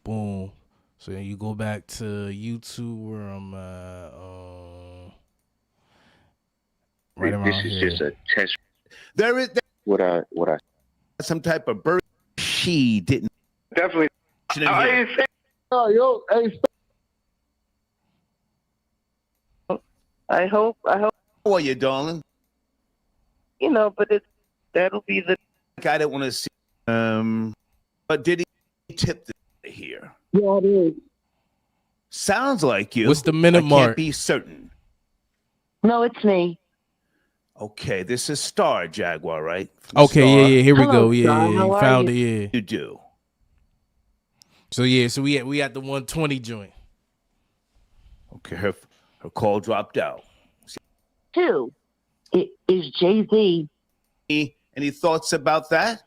Boom. So then you go back to YouTube where I'm right around This is here. just a test. There is What I. some type of bird. She didn't. Definitely. In here. I hope, How are you, darling? but that'll be the. I don't want to see. But did he tip the here? Yeah, it is. Sounds like you. What's the minute I can't mark? be certain. No, it's me. Okay, this is Star Jaguar, right? From Okay, Star. yeah. Here we Hello, go. Yeah, Star. yeah. How You are found you? it. Yeah. You do. So yeah. So we at the 120 joint. Okay, her call dropped out. Two. It is Jay-Z. Any thoughts about that?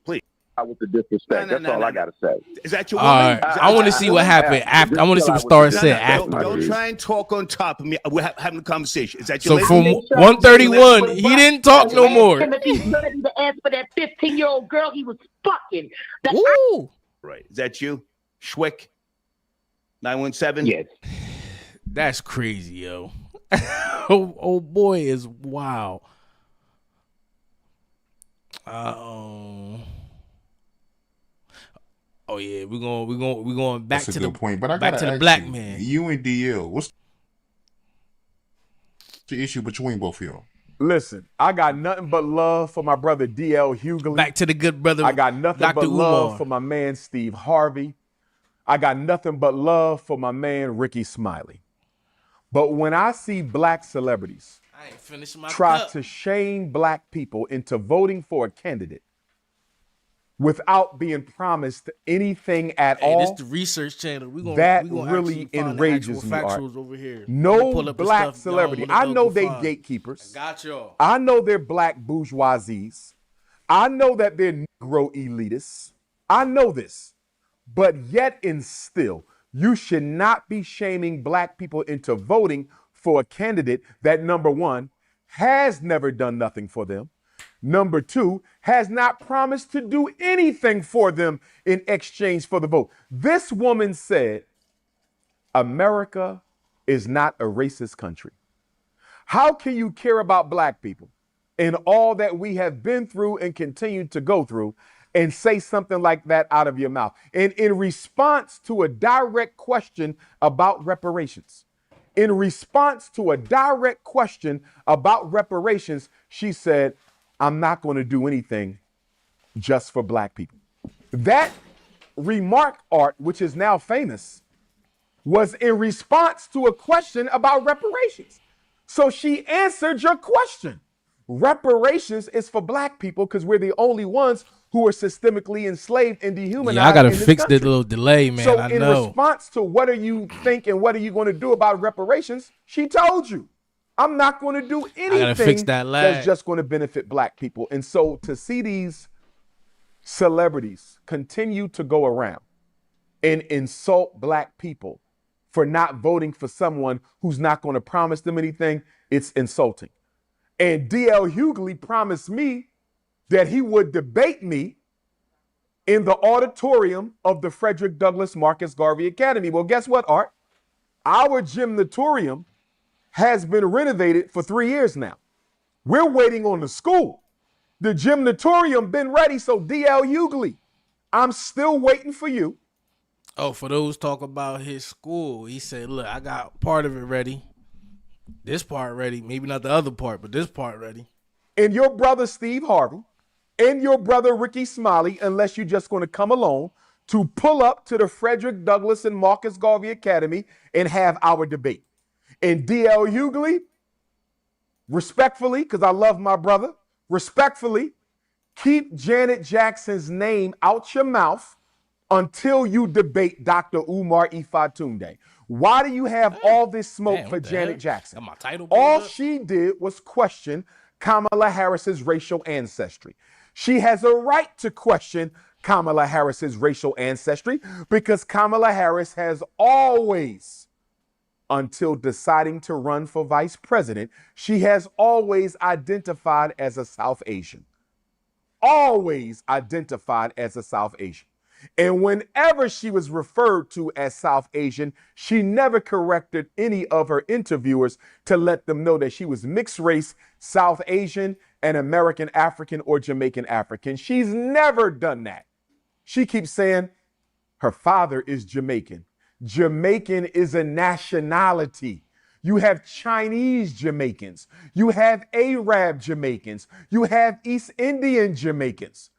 Please. With the disrespect. No, That's all I gotta say. Is that your All woman? right. Is that I want to your see woman? what happened after. I want to see what Star said Don't, after. don't try and talk on top of me. We're having a conversation. Is that So your lady? from 131, he didn't talk no more. If he's ready to ask for that 15-year-old girl he was fucking. Woo! Right. Is that you? Schwick? 917? Yes. That's crazy, yo. oh boy is wow. Oh yeah, we're going back That's to a the good point. But I back gotta to the ask black you, man. you and DL, what's the issue between both of y'all? Listen, I got nothing but love for my brother DL Hughley. Back to the good brother. I got nothing Dr. but love Umar. for my man Steve Harvey. I got nothing but love for my man Ricky Smiley. But when I see black celebrities I ain't finished my try cup. to shame black people into voting for a candidate without being promised anything at Hey, this all, the research channel. We that gonna really actually find enrages the me, actual Art. factuals over here. No We'll pull up the black stuff y'all celebrity. wanna I go know they find. gatekeepers. Got y'all. I know they're black bourgeoisies. I know that they're Negro elitists. I know this. But yet and still, you should not be shaming black people into voting for a candidate that, number one, has never done nothing for them. Number two, has not promised to do anything for them in exchange for the vote. This woman said, America is not a racist country. How can you care about black people and all that we have been through and continue to go through and say something like that out of your mouth? And in response to a direct question about reparations, she said, I'm not going to do anything just for black people. That remark, Art, which is now famous, was in response to a question about reparations. So she answered your question. Reparations is for black people because we're the only ones who are systemically enslaved and dehumanized. Yeah, I gotta in this fix country. that little delay, man. So I in know. response to what do you think and what are you going to do about reparations, she told you, I'm not going to do anything gotta fix that lag. that's just going to benefit black people. And so to see these celebrities continue to go around and insult black people for not voting for someone who's not going to promise them anything, it's insulting. And DL Hughley promised me that he would debate me in the auditorium of the Frederick Douglass Marcus Garvey Academy. Well, guess what, Art? Our gymnatorium has been renovated for 3 years now. We're waiting on the school. The gymnatorium been ready, so DL Hughley, I'm still waiting for you. Oh, for those talk about his school, he said, look, I got part of it ready. This part ready. Maybe not the other part, but this part ready. And your brother Steve Harvey and your brother Ricky Smiley, unless you're just going to come alone, to pull up to the Frederick Douglass and Marcus Garvey Academy and have our debate. And DL Hughley, respectfully, because I love my brother, respectfully, keep Janet Jackson's name out your mouth until you debate Dr. Umar Ifatunde. Why do you have all this smoke Damn, for what the Janet heck? Jackson? Got my title All pulled up? she did was question Kamala Harris's racial ancestry. She has a right to question Kamala Harris's racial ancestry because Kamala Harris has always, until deciding to run for vice president, she has always identified as a South Asian. Always identified as a South Asian. And whenever she was referred to as South Asian, she never corrected any of her interviewers to let them know that she was mixed race, South Asian, and American African or Jamaican African. She's never done that. She keeps saying her father is Jamaican. Jamaican is a nationality. You have Chinese Jamaicans. You have Arab Jamaicans. You have East Indian Jamaicans.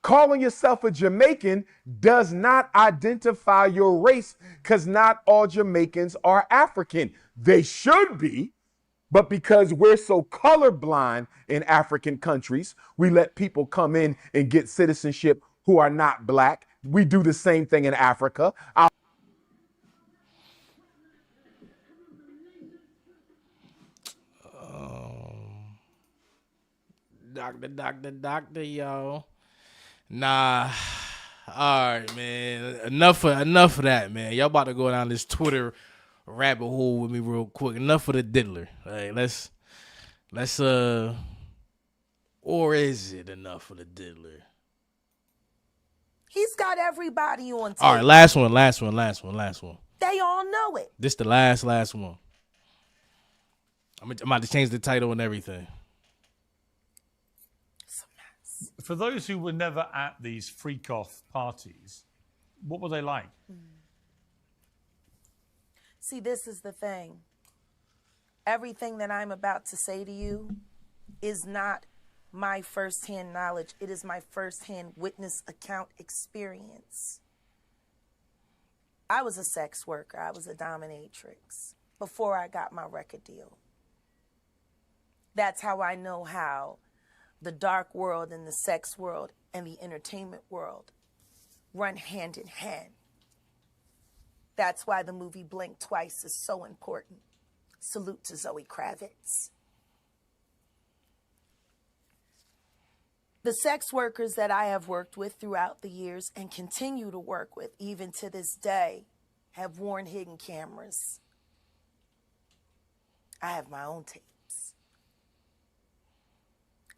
Calling yourself a Jamaican does not identify your race because not all Jamaicans are African. They should be, but because we're so colorblind in African countries, we let people come in and get citizenship who are not black. We do the same thing in Africa. Doctor, yo. Nah. All right, man. Enough of that, man. Y'all about to go down this Twitter rabbit hole with me real quick. Enough of the diddler. Hey, let's or is it enough of the diddler? He's got everybody on tape. All right, last one. They all know it. This the last one. I'm about to change the title and everything. For those who were never at these freak-off parties, What were they like? See, this is the thing. Everything that I'm about to say to you is not my firsthand knowledge. It is my firsthand witness account experience. I was a sex worker. I was a dominatrix before I got my record deal. That's how I know how the dark world and the sex world and the entertainment world run hand in hand. That's why the movie Blink Twice is so important. Salute to Zoe Kravitz. The sex workers that I have worked with throughout the years and continue to work with even to this day have worn hidden cameras. I have my own tapes.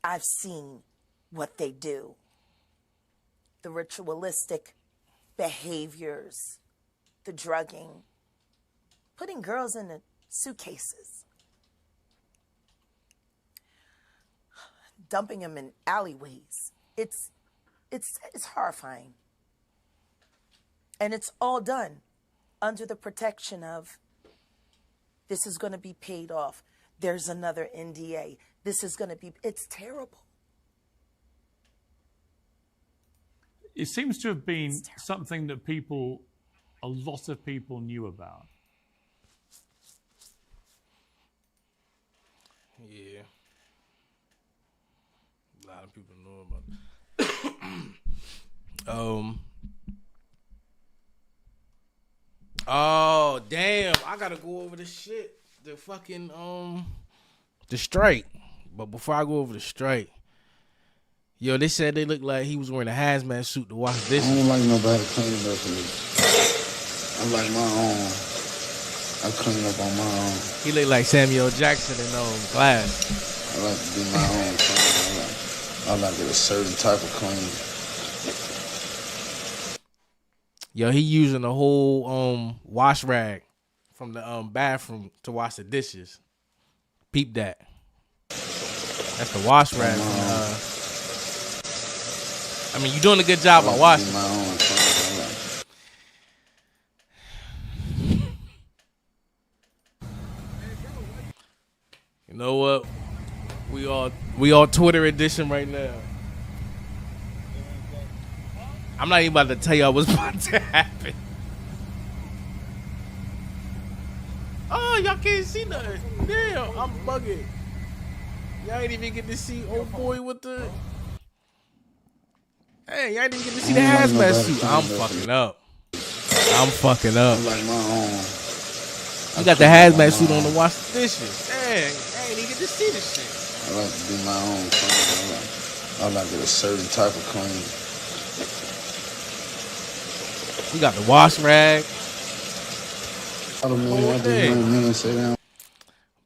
I've seen what they do. The ritualistic behaviors, the drugging, putting girls in the suitcases, dumping them in alleyways. It's horrifying. And it's all done under the protection of this is going to be paid off. There's another NDA. This is going to be, it's terrible. It seems to have been something that a lot of people knew about. Yeah. A lot of people know about it. Oh, damn. I gotta go over the shit. The fucking, the strike. But before I go over the strike, yo, they said they looked like he was wearing a hazmat suit to wash dishes. I don't like nobody cleaning up for me. I like my own. I clean up on my own. He looked like Samuel Jackson in Glass. I like to do my own cleaning. I like it a certain type of clean. Yo, he using a whole wash rag from the bathroom to wash the dishes. Peep that. That's the wash rag. I mean, you're doing a good job by washing. My own clean. You know what? We all Twitter edition right now. I'm not even about to tell y'all what's about to happen. Oh, y'all can't see nothing. Damn, I'm bugging. Y'all ain't even get to see old boy with the. Hey, y'all didn't get to see the hazmat suit. I'm fucking up. I'm fucking up. I like my own. You got the hazmat suit on to wash the dishes. Dang, I ain't even get to see this shit. I like to do my own clean. I like it a certain type of clean. We got the wash rag.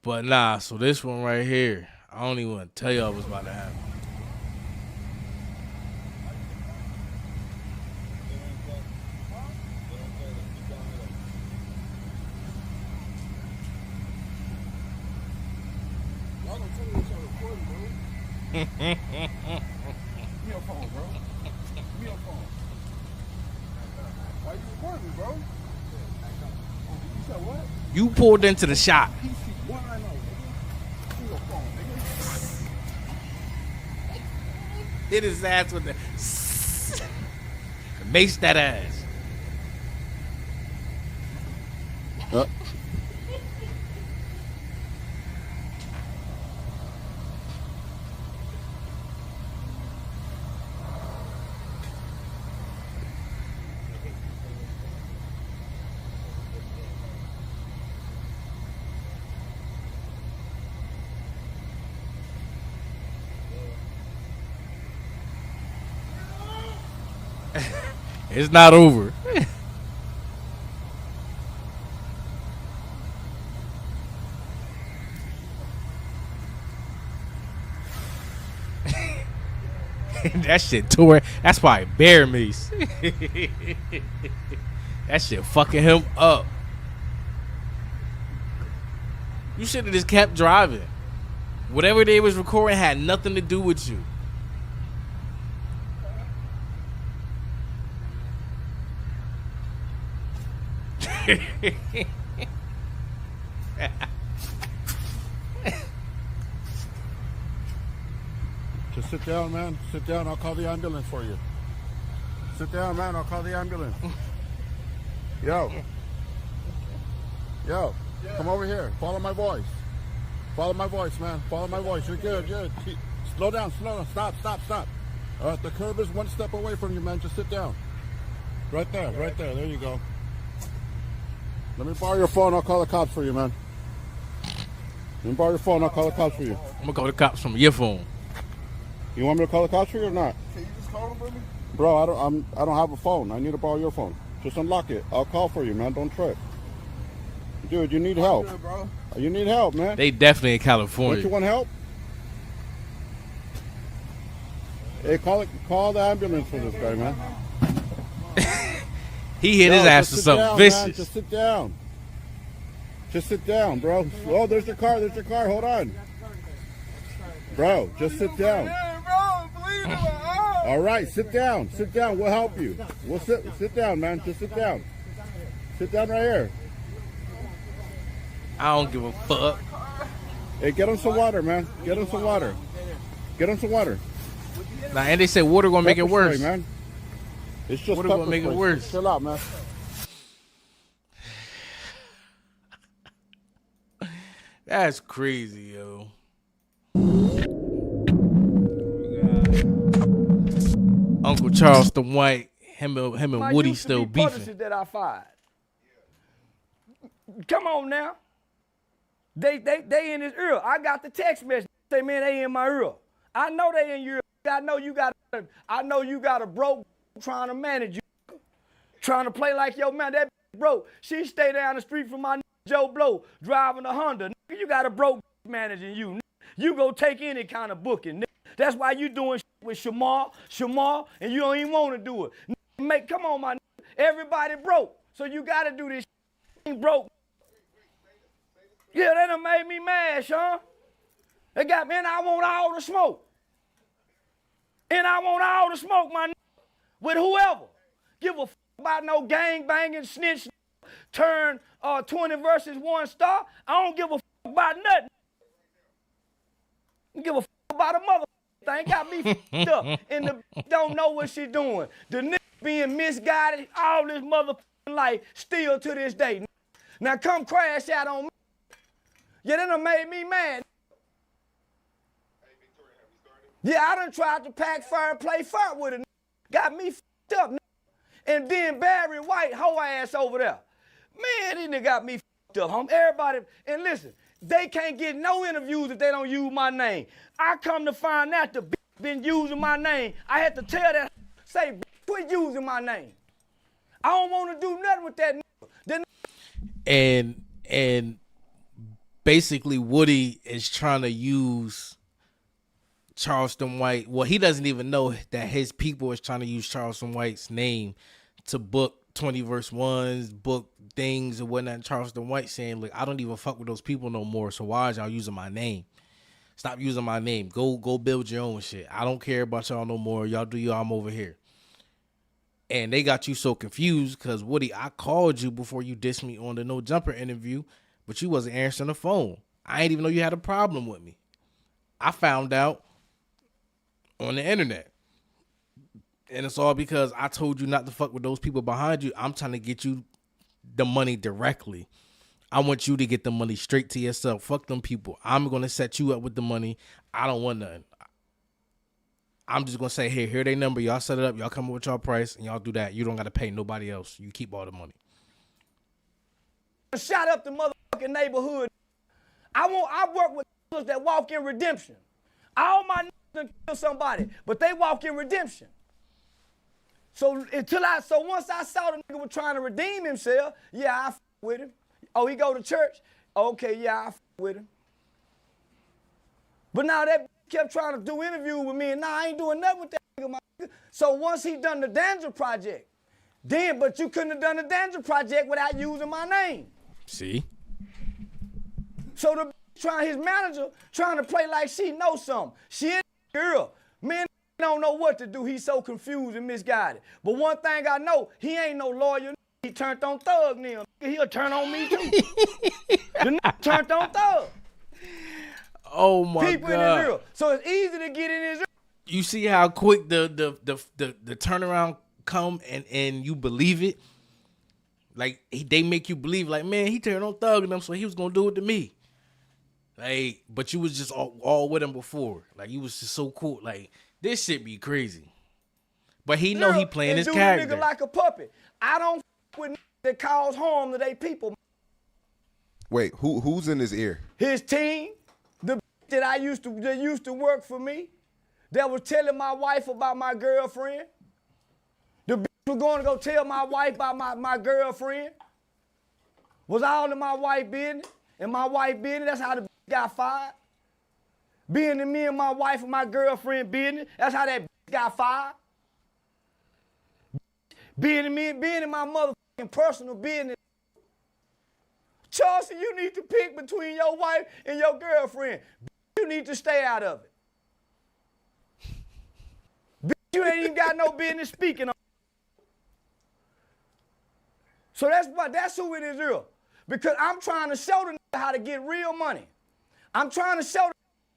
But nah, so this one right here, I don't even want to tell y'all what's about to happen. Give me your phone, bro. Give me your phone. Why you recording me, bro? You said what? You pulled into the shop. What I know, nigga. Give me your phone, nigga. Hit his ass with the mace that ass. It's not over. That shit tore. That's probably bear mace. That shit fucking him up. You should have just kept driving. Whatever they was recording had nothing to do with you. Just sit down, man. Sit down. I'll call the ambulance for you. Sit down, man. I'll call the ambulance. Yo. Yo. Come over here. Follow my voice. Follow my voice, man. Follow my voice. You're good. You're good. Slow down. Slow down. Stop. Stop. Stop. All right. The curb is one step away from you, man. Just sit down. Right there. Right there. There you go. Let me borrow your phone. I'll call the cops for you, man. Let me borrow your phone. I'll call the cops for you. I'm gonna call the cops from your phone. You want me to call the cops for you or not? Can you just call them for me? Bro, I don't have a phone. I need to borrow your phone. Just unlock it. I'll call for you, man. Don't trip. Dude, you need help. Good, bro. You need help, man. They definitely in Don't California. you want help? Hey, call the ambulance for this guy, man. He hit his ass with something vicious. Just sit down. Just sit down, bro. Oh, there's your car. There's your car. Hold on. Bro, just sit down. All right, sit down. Sit down. We'll help you. We'll sit down, man. Just sit down. Sit down right here. I don't give a fuck. Hey, get him some water, man. Get him some water. Get him some water. Nah, and they said water gonna make it Pepper worse. spray, man. It's just Water pepper gonna make it spray. worse. Chill out, man. That's crazy, yo. Uncle Charleston White, him and Woody still beefing. That I fired. Come on now. They in his ear. I got the text message. Say, man, they in my ear. I know they in your ear. I know you got a broke trying to manage you. Trying to play like your man. That broke. She stay down the street from my Joe Blow driving a Honda. You got a broke managing you. You go take any kind of booking. That's why you doing with Shamar, and you don't even want to do it. Come on, my everybody broke. So you got to do this broke. Yeah, that done made me mad, Sean. They got me, and I want all the smoke. And I want all the smoke, my with whoever. Give a about no gang banging, snitch, turn 20 versus 1 star. I don't give a about nothing. I give a about a mother thing. Got me f***ed up. And the don't know what she doing. The nigga being misguided all this motherfucking life still to this day. Now come crash out on me. Yeah, that done made me mad. Yeah, I done tried to pack fire and play fire with it. Got me f***ed up. And then Barry White, hoe ass over there. Man, these niggas got me f***ed up, homie. Everybody, and listen, they can't get no interviews if they don't use my name. I come to find out the bitch been using my name. I had to tell that, say, quit using my name. I don't want to do nothing with that nigga. And basically Woody is trying to use Charleston White. Well, he doesn't even know that his people is trying to use Charleston White's name to book 20 verse 1s, book things and whatnot. Charleston White saying, look, I don't even fuck with those people no more, so why is y'all using my name? Stop using my name. Go build your own shit. I don't care about y'all no more. Y'all do y'all, I'm over here. And they got you so confused because, Woody, I called you before you dissed me on the No Jumper interview, but you wasn't answering the phone. I didn't even know you had a problem with me. I found out on the internet. And it's all because I told you not to fuck with those people behind you. I'm trying to get you the money directly. I want you to get the money straight to yourself. Fuck them people. I'm going to set you up with the money. I don't want nothing. I'm just going to say, hey, here they number. Y'all set it up. Y'all come up with y'all price and y'all do that. You don't got to pay nobody else. You keep all the money. Shot up the motherfucking neighborhood. I work with niggas that walk in redemption. All my niggas done kill somebody, but they walk in redemption. So once I saw the nigga was trying to redeem himself, yeah, I f with him. Oh, he go to church? Okay, yeah, I f with him. But now that kept trying to do interviews with me, and now I ain't doing nothing with that nigga, my nigga. So once he done the Danger Project, but you couldn't have done the Danger Project without using my name. See? So his manager trying to play like she knows something. She ain't girl. Man, don't know what to do. He's so confused and misguided. But one thing I know, he ain't no lawyer. he turned on Thug now. He'll turn on me too. The nigga turned on Thug. Oh my People God. in his ear. So it's easy to get in his ear. You see how quick the turnaround come and you believe it? Like they make you believe, like, man, he turned on Thug and them, so he was gonna do it to me. Like, but you was just all with him before. Like, you was just so cool. Like, this shit be crazy. But he know he playing his character. Nigga like a puppet. I don't with niggas that cause harm to they people. Wait, who's in his ear? His team, the that used to work for me, that was telling my wife about my girlfriend. The bitch was going to go tell my wife about my girlfriend. Was all in my wife business. And my wife business, that's how the bitch got fired. Being in me and my wife and my girlfriend business, that's how that bitch got fired. Being in my motherfucking personal business. Chelsea, you need to pick between your wife and your girlfriend. You need to stay out of it. You ain't even got no business speaking on. So that's who it is real. Because I'm trying to show the nigga how to get real money. I'm trying to show them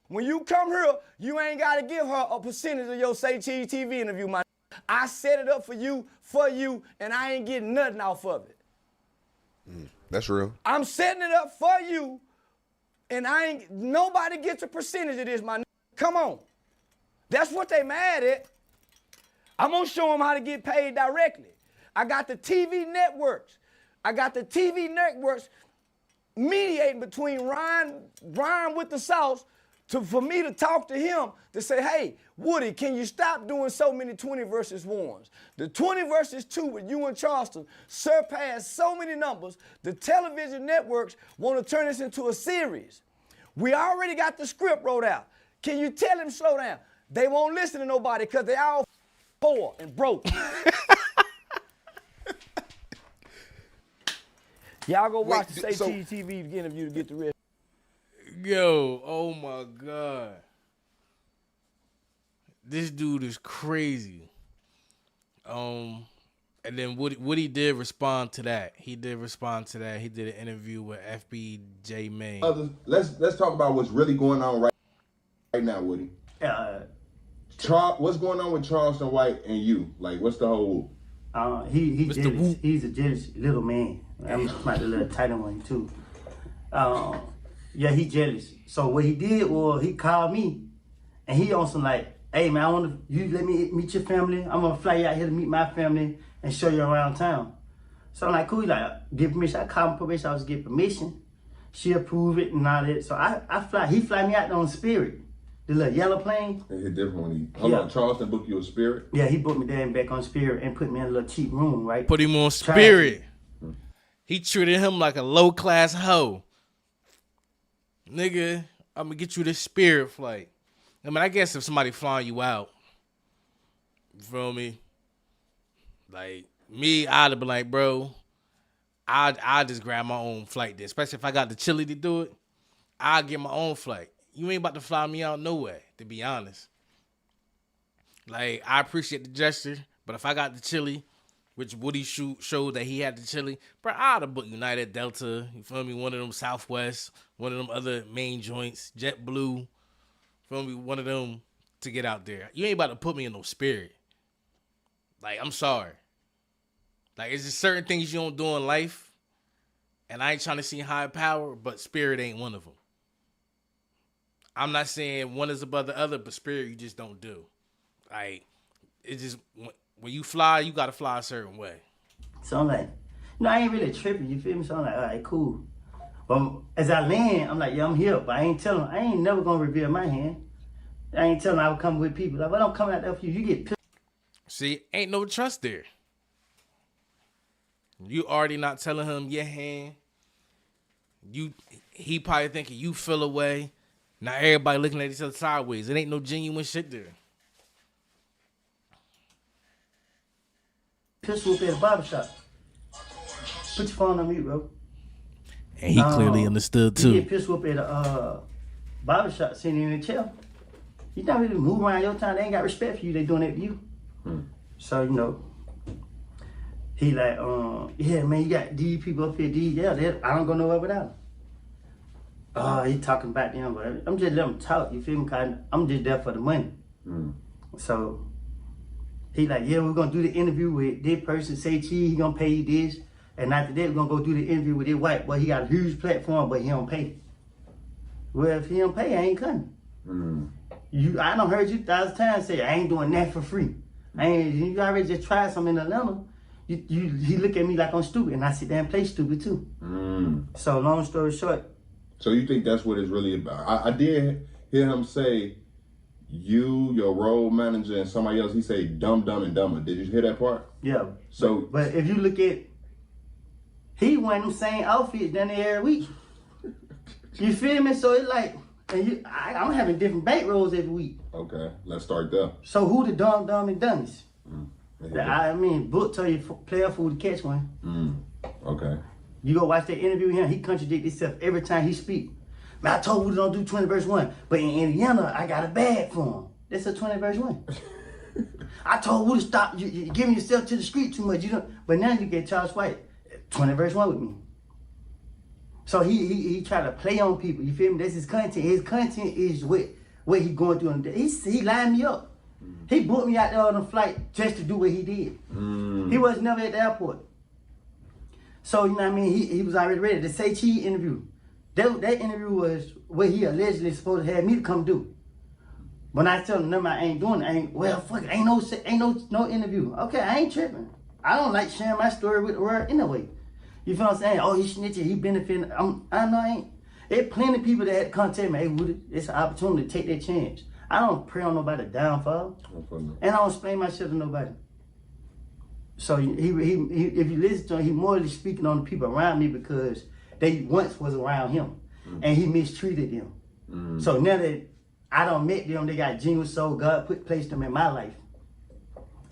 when you come here, you ain't got to give her a percentage of your Say Cheese TV interview, my nigga. I set it up for you, and I ain't getting nothing off of it. That's real. I'm setting it up for you, and nobody gets a percentage of this, my nigga. Come on. That's what they mad at. I'm going to show them how to get paid directly. I got the TV networks. Mediating between Ryan with the sauce for me to talk to him to say, hey, Woody, can you stop doing so many 20 versus 1s? The 20 versus 2 with you and Charleston surpassed so many numbers. The television networks want to turn this into a series. We already got the script wrote out. Can you tell them slow down? They won't listen to nobody because they all poor and broke. Y'all go watch the Say Cheese TV again if you get the rest. Yo, oh my God. This dude is crazy. And then Woody did respond to that. He did an interview with FBJ Maine. Let's talk about what's really going on right now, Woody. What's going on with Charleston White and you? Like, what's the whole? He's jealous. He's a jealous little man. I'm like the little tighter one too. Yeah, he jealous. So what he did was he called me, and he on some like, hey man, I want you let me meet your family. I'm gonna fly you out here to meet my family and show you around town. So I'm like, cool. He like, give permission. I called him probation. I was get permission. She approved it and all that. So I fly. He fly me out on Spirit, the little yellow plane. It's different when he. Hold on, Charleston booked you a Spirit. Yeah, he booked me there and back on Spirit and put me in a little cheap room, right? Put him on Spirit. He treated him like a low-class hoe. Nigga, I'm gonna get you this Spirit flight. I mean, I guess if somebody flying you out, you feel me? Like, me, I'd have been like, bro, I'd just grab my own flight there. Especially if I got the chili to do it, I'll get my own flight. You ain't about to fly me out nowhere, to be honest. Like, I appreciate the gesture, but if I got the chili, which Woody showed that he had the chili, bro, I'd have booked United, Delta, you feel me? One of them Southwest, one of them other main joints, JetBlue, feel me? One of them to get out there. You ain't about to put me in no Spirit. Like, I'm sorry. Like, it's just certain things you don't do in life, and I ain't trying to see high power, but Spirit ain't one of them. I'm not saying one is above the other, but Spirit you just don't do. Like, it's just, when you fly, you got to fly a certain way. So I'm like, I ain't really tripping, you feel me? So I'm like, all right, cool. But as I land, I'm like, yeah, I'm here, but I ain't never going to reveal my hand. I ain't telling I would come with people. Like, well, I'm coming out there for you. You get pissed. See, ain't no trust there. You already not telling him your hand. He probably thinking you feel away. Now everybody looking at each other sideways. It ain't no genuine shit there. Piss whoop at a barbershop. Put your phone on mute, bro. And he clearly understood too. You get piss whoop at a barbershop sitting in a chair. You not really move around your time. They ain't got respect for you. They doing it to you. So, He like, yeah, man, you got these people up here, I don't go nowhere without them. He talking about them, but I'm just letting him talk, you feel me? Cause I'm just there for the money. So he like, yeah, we're gonna do the interview with this person, say Chi, he gonna pay you this. And after that, we're gonna go do the interview with this white boy. He got a huge platform, but he don't pay. Well, if he don't pay, I ain't coming. I done heard you 1,000 times say, I ain't doing that for free. You already just tried something in Atlanta. He look at me like I'm stupid, and I sit there and play stupid too. So long story short. So you think that's what it's really about? I did hear him say, you, your role manager, and somebody else, he say dumb, dumb, and dumber. Did you hear that part? Yeah. So, but if you look at, he wearing them same outfits down there every week. You feel me? So it's like, and I'm having different bankrolls every week. Okay, let's start there. So who the dumb, and dummies? I mean, Book tell you play a fool to catch one. Okay. You go watch that interview with him, he contradicts himself every time he speak. Man, I told Woody don't do 20 verse 1, but in Indiana, I got a bag for him. That's a 20 verse 1. I told Woody stop you giving yourself to the street too much. You don't. But now you get Charles White, 20 verse 1 with me. So he try to play on people. You feel me? That's his content. His content is what he going through on the day. He lined me up. He booked me out there on a flight just to do what he did. He was never at the airport. So, you know what I mean? He was already ready. The Say Chi interview. That interview was what he allegedly supposed to have me to come do. When I tell him, no, I ain't doing it. Ain't no interview. Okay, I ain't tripping. I don't like sharing my story with the world anyway. You feel what I'm saying? Oh, he snitching, he benefiting. I know I ain't. There's plenty of people that had to contact me. Hey, Woody, it's an opportunity to take that chance. I don't pray on nobody's downfall. And I don't explain myself to nobody. So he if you listen to him, he morally speaking on the people around me because they once was around him. And he mistreated them. So now that I done met them, they got genuine soul. God placed them in my life.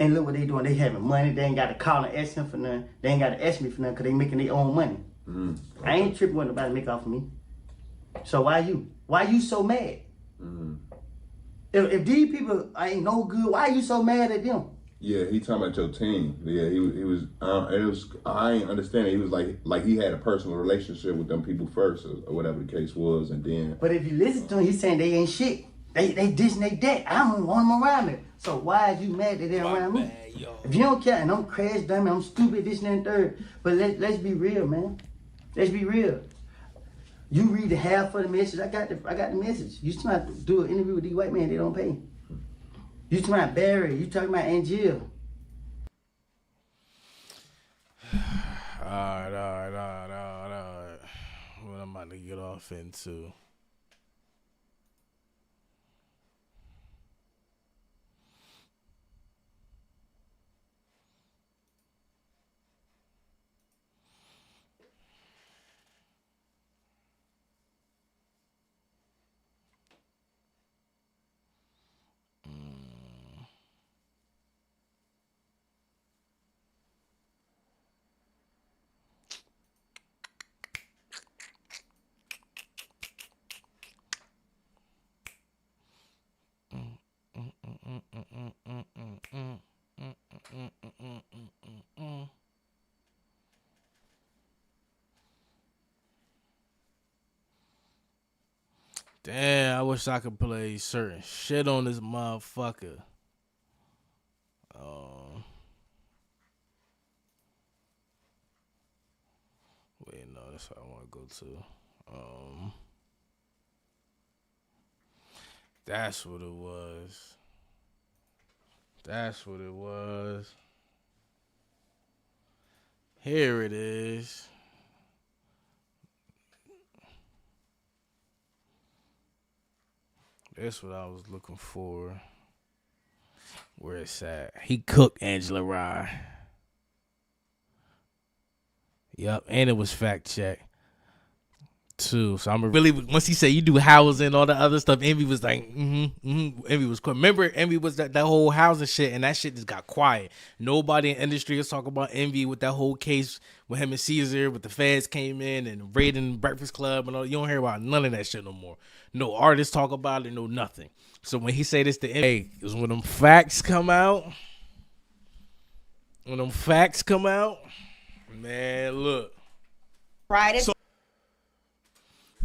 And look what they doing. They having money. They ain't got to call and ask him for nothing. They ain't got to ask me for nothing because they making their own money. I ain't tripping what nobody make off of me. So why you? Why you so mad? If these people ain't no good, why you so mad at them? Yeah, he talking about your team. Yeah, he was. It was. I ain't understanding. He was like he had a personal relationship with them people first, or whatever the case was, and then. But if you listen to him, he's saying they ain't shit. They dissing they dead. I don't want them around me. So why is you mad that they're around me? If you don't care, and I'm crash dummy, I'm stupid, this and that and third. But let's be real, man. Let's be real. You read the half of the message. I got the message. You trying to do an interview with these white men, they don't pay. You talking about Barry, you talking about Angel. All right. What I'm about to get off into. Damn, I wish I could play certain shit on this motherfucker. Wait, no, that's what I want to go to. That's what it was. That's what it was. Here it is. That's what I was looking for. Where it's at. He cooked Angela Rye. Yep, and it was fact check too. So I'm really, once he said you do housing and all the other stuff, Envy was like, Envy was quick. Remember, Envy was that whole housing shit, and that shit just got quiet. Nobody in the industry was talking about Envy with that whole case with him and Caesar, with the feds came in and raiding Breakfast Club and all. You don't hear about none of that shit no more. No artists talk about it, no nothing. So when he said this to Envy, it was when them facts come out. when them facts come out, man, look. Right.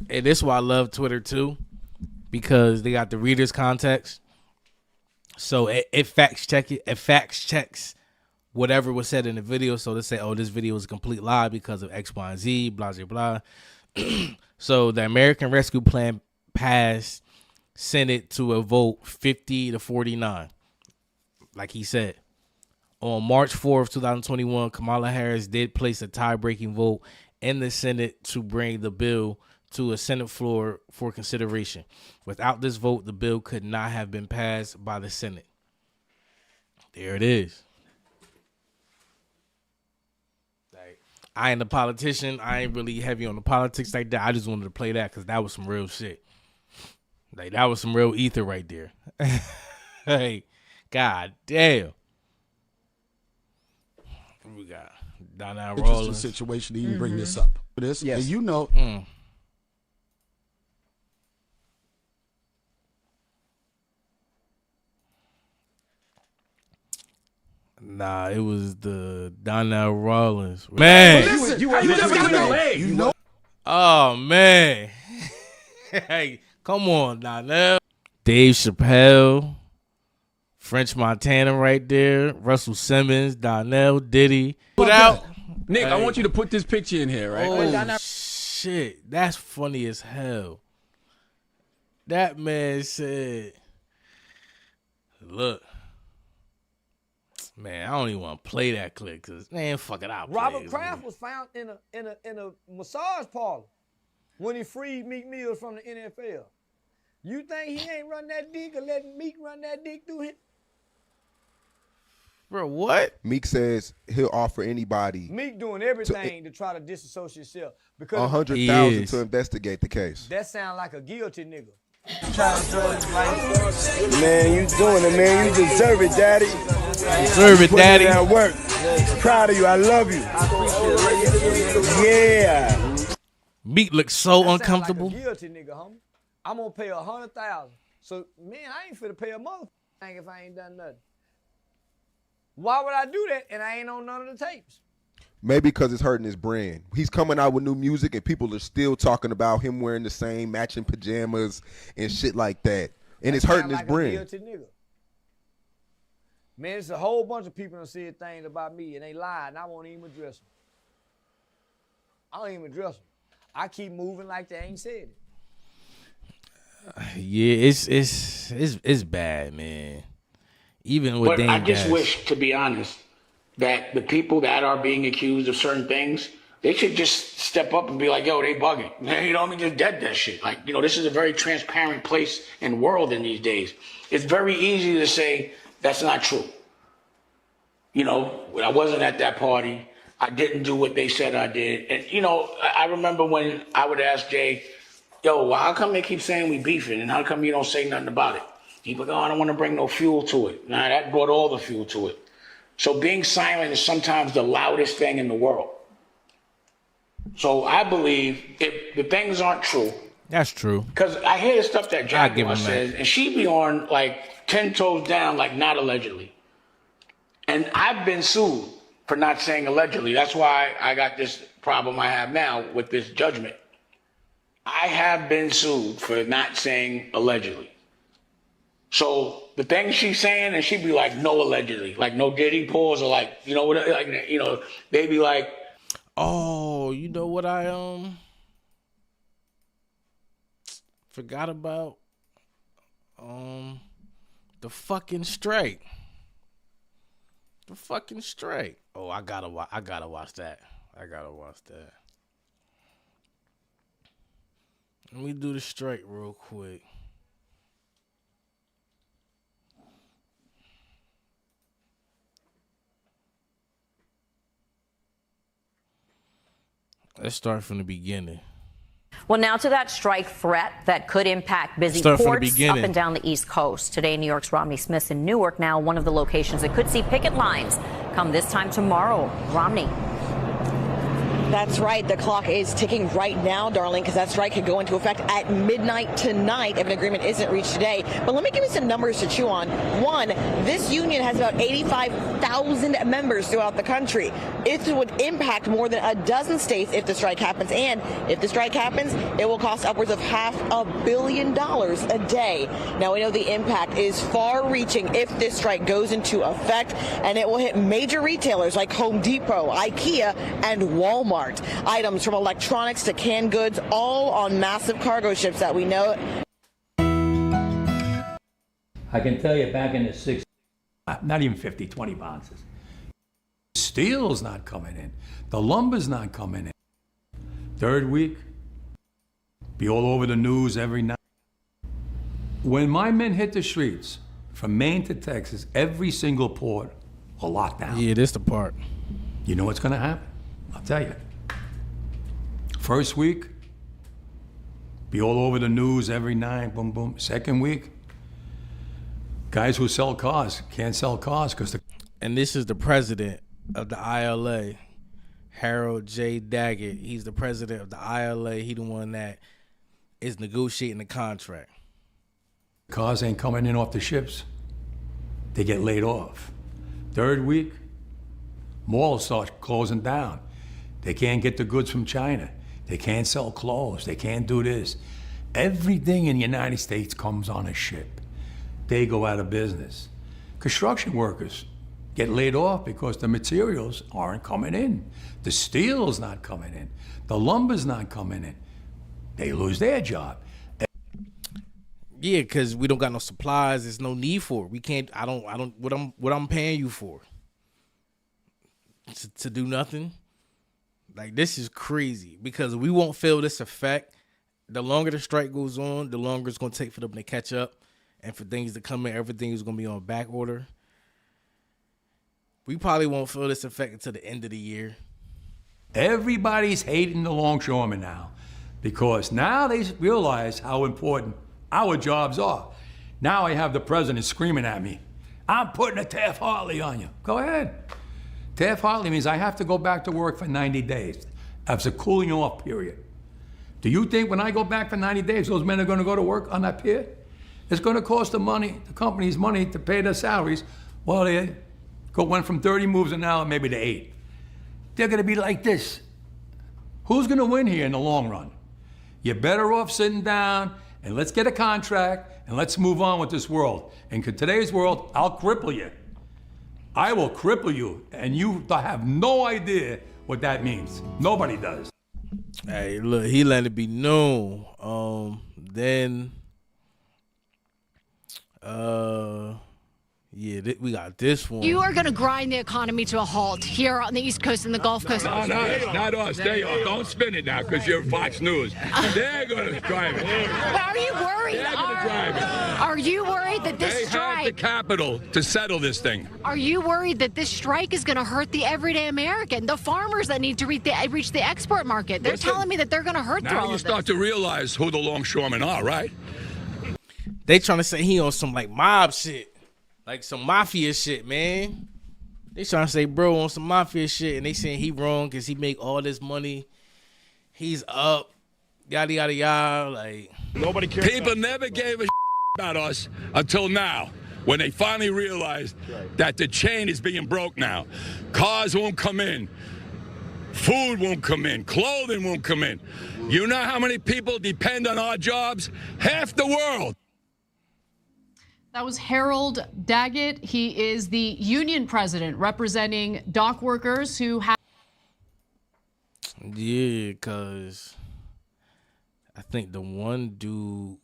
And this is why I love Twitter too, because they got the reader's context. So it fact checks whatever was said in the video. So they say, oh, this video is a complete lie because of X, Y, and Z, blah, blah, blah. So the American Rescue Plan passed Senate to a vote 50-49. Like he said. On March 4th, 2021, Kamala Harris did place a tie-breaking vote in the Senate to bring the bill to a Senate floor for consideration. Without this vote, the bill could not have been passed by the Senate. There it is. Like, I ain't a politician. I ain't really heavy on the politics like that. I just wanted to play that because that was some real shit. Like, that was some real ether right there. Hey, god damn. We got Donnell Interesting Rawlings. situation to even bring this up. This, Yes. and you know, Nah, it was the Donnell Rawlings. Man. you know, Oh, man. Hey, come on, Donnell. Dave Chappelle. French Montana right there. Russell Simmons, Donnell, Diddy. Put out. Nick, I want you to put this picture in here, right? Oh, shit. That's funny as hell. That man said, look. Man, I don't even want to play that clip because, man, fuck it out. Robert Kraft was found in a massage parlor when he freed Meek Mills from the NFL. You think he ain't run that dick or letting Meek run that dick through him? Bro, what? Meek says he'll offer anybody Meek doing everything to try to disassociate himself because $100,000 to investigate the case. that sound like a guilty nigga. Man, you doing it, man. You deserve it, daddy. Deserve it, daddy. That work. Proud of you. I love you. Yeah. Meek looks so That sound uncomfortable. Like a guilty nigga, homie. I'm gonna pay $100,000. So, man, I ain't finna pay a motherfucker if I ain't done nothing. Why would I do that and I ain't on none of the tapes? Maybe because it's hurting his brand. He's coming out with new music and people are still talking about him wearing the same matching pajamas and shit like that. And it's hurting his like brand. A guilty nigga. Man, it's a whole bunch of people that said things about me and they lied and I won't even address them. I don't even address them. I keep moving like they ain't said it. Yeah, it's bad, man. Even with But Dame I just Dash. wish, to be honest, that the people that are being accused of certain things, they should just step up and be like, yo, they bugging. You know what I mean? Just dead that shit. Like, you know, this is a very transparent place and world in these days. It's very easy to say that's not true. You know, I wasn't at that party. I didn't do what they said I did. And, you know, I remember when I would ask Jay, yo, well, how come they keep saying we beefing? And how come you don't say nothing about it? He'd be like, oh, I don't want to bring no fuel to it. Nah, that brought all the fuel to it. So being silent is sometimes the loudest thing in the world. So I believe if the things aren't true, That's true. because I hear the stuff that I'll give Jaguar him that. says, and she be on like 10 toes down, like not allegedly. And I've been sued for not saying allegedly. That's why I got this problem I have now with this judgment. I have been sued for not saying allegedly. So the things she's saying, and she'd be like, no allegedly, like no Diddy pause, or like, you know what, like, you know, they be like, oh, you know what I forgot about? The fucking strike. The fucking strike. Oh, I gotta watch that. I gotta watch that. Let me do the strike real quick. Let's start from the beginning. Well, now to that strike threat that could impact busy Start from the ports up beginning. and down the East Coast. Today, New York's Romney Smith's in Newark, now one of the locations that could see picket lines come this time tomorrow. Romney. That's right. The clock is ticking right now, darling, because that strike could go into effect at midnight tonight if an agreement isn't reached today. But let me give you some numbers to chew on. One, this union has about 85,000 members throughout the country. It would impact more than a dozen states if the strike happens. And if the strike happens, it will cost upwards of $500 million a day. Now, we know the impact is far-reaching if this strike goes into effect, and it will hit major retailers like Home Depot, IKEA, and Walmart. Items from electronics to canned goods, all on massive cargo ships that we know. I can tell you back in the 60s, not even 50, 20 boxes. Steel's not coming in. The lumber's not coming in. Third week, be all over the news every night. When my men hit the streets, from Maine to Texas, every single port will lock down. Yeah, this the part. You know what's gonna happen? I'll tell you. First week, be all over the news every night, boom, boom. Second week, guys who sell cars can't sell cars because the... And this is the president of the ILA, Harold J. Daggett. He's the president of the ILA. He the one that is negotiating the contract. Cars ain't coming in off the ships. They get laid off. Third week, malls start closing down. They can't get the goods from China. They can't sell clothes. They can't do this. Everything in the United States comes on a ship. They go out of business. Construction workers get laid off because the materials aren't coming in. The steel's not coming in. The lumber's not coming in. They lose their job. Yeah, because we don't got no supplies. There's no need for it. We can't. I don't. What I'm paying you for? To do nothing. Like, this is crazy because we won't feel this effect. The longer the strike goes on, the longer it's gonna take for them to catch up, and for things to come in. Everything is gonna be on back order. We probably won't feel this effect until the end of the year. Everybody's hating the longshoremen now because now they realize how important our jobs are. Now I have the president screaming at me, I'm putting a Taft-Hartley on you. Go ahead. Taft-Hartley means I have to go back to work for 90 days. That's a cooling off period. Do you think when I go back for 90 days, those men are gonna go to work on that pier? It's gonna cost the company's money to pay their salaries. Well, they went from 30 moves an hour maybe to 8. They're gonna be like this. Who's gonna win here in the long run? You're better off sitting down and let's get a contract and let's move on with this world. And in today's world, I'll cripple you. I will cripple you, and you have no idea what that means. Nobody does. Hey, look, he let it be known. We got this one. You are going to grind the economy to a halt here on the East Coast and the Gulf Coast. No, not us. They are. Don't spin it now because you're Fox News. They're going to drive it. But are you worried? They're going to drive it. Are you worried that this They have the capital to settle this thing. Are you worried that this strike is going to hurt the everyday American, the farmers that need to reach the export market? They're telling me that they're going to hurt through all Now you of start to realize who the longshoremen are, right? They trying to say he on some like mob shit. Like some mafia shit, man. They trying to say bro on some mafia shit, and they saying he wrong because he make all this money. He's up, yada yada yada. Like nobody cares. People never gave a about us until now, when they finally realized that the chain is being broke now. Cars won't come in, food won't come in, clothing won't come in. You know how many people depend on our jobs? Half the world. That was Harold Daggett. He is the union president representing dock workers who have. Yeah, because I think the one dude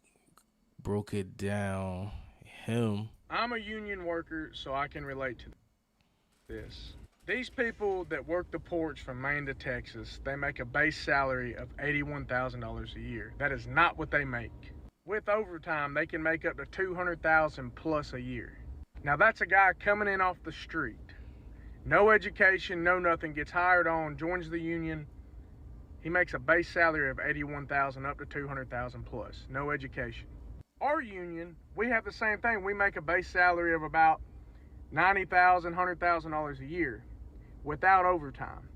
broke it down. Him. I'm a union worker, so I can relate to this. These people that work the ports from Maine to Texas, they make a base salary of $81,000 a year. That is not what they make. With overtime, they can make up to $200,000 plus a year. Now that's a guy coming in off the street. No education, no nothing, gets hired on, joins the union. He makes a base salary of $81,000 up to $200,000 plus. No education. Our union, we have the same thing. We make a base salary of about $90,000, $100,000 a year without overtime.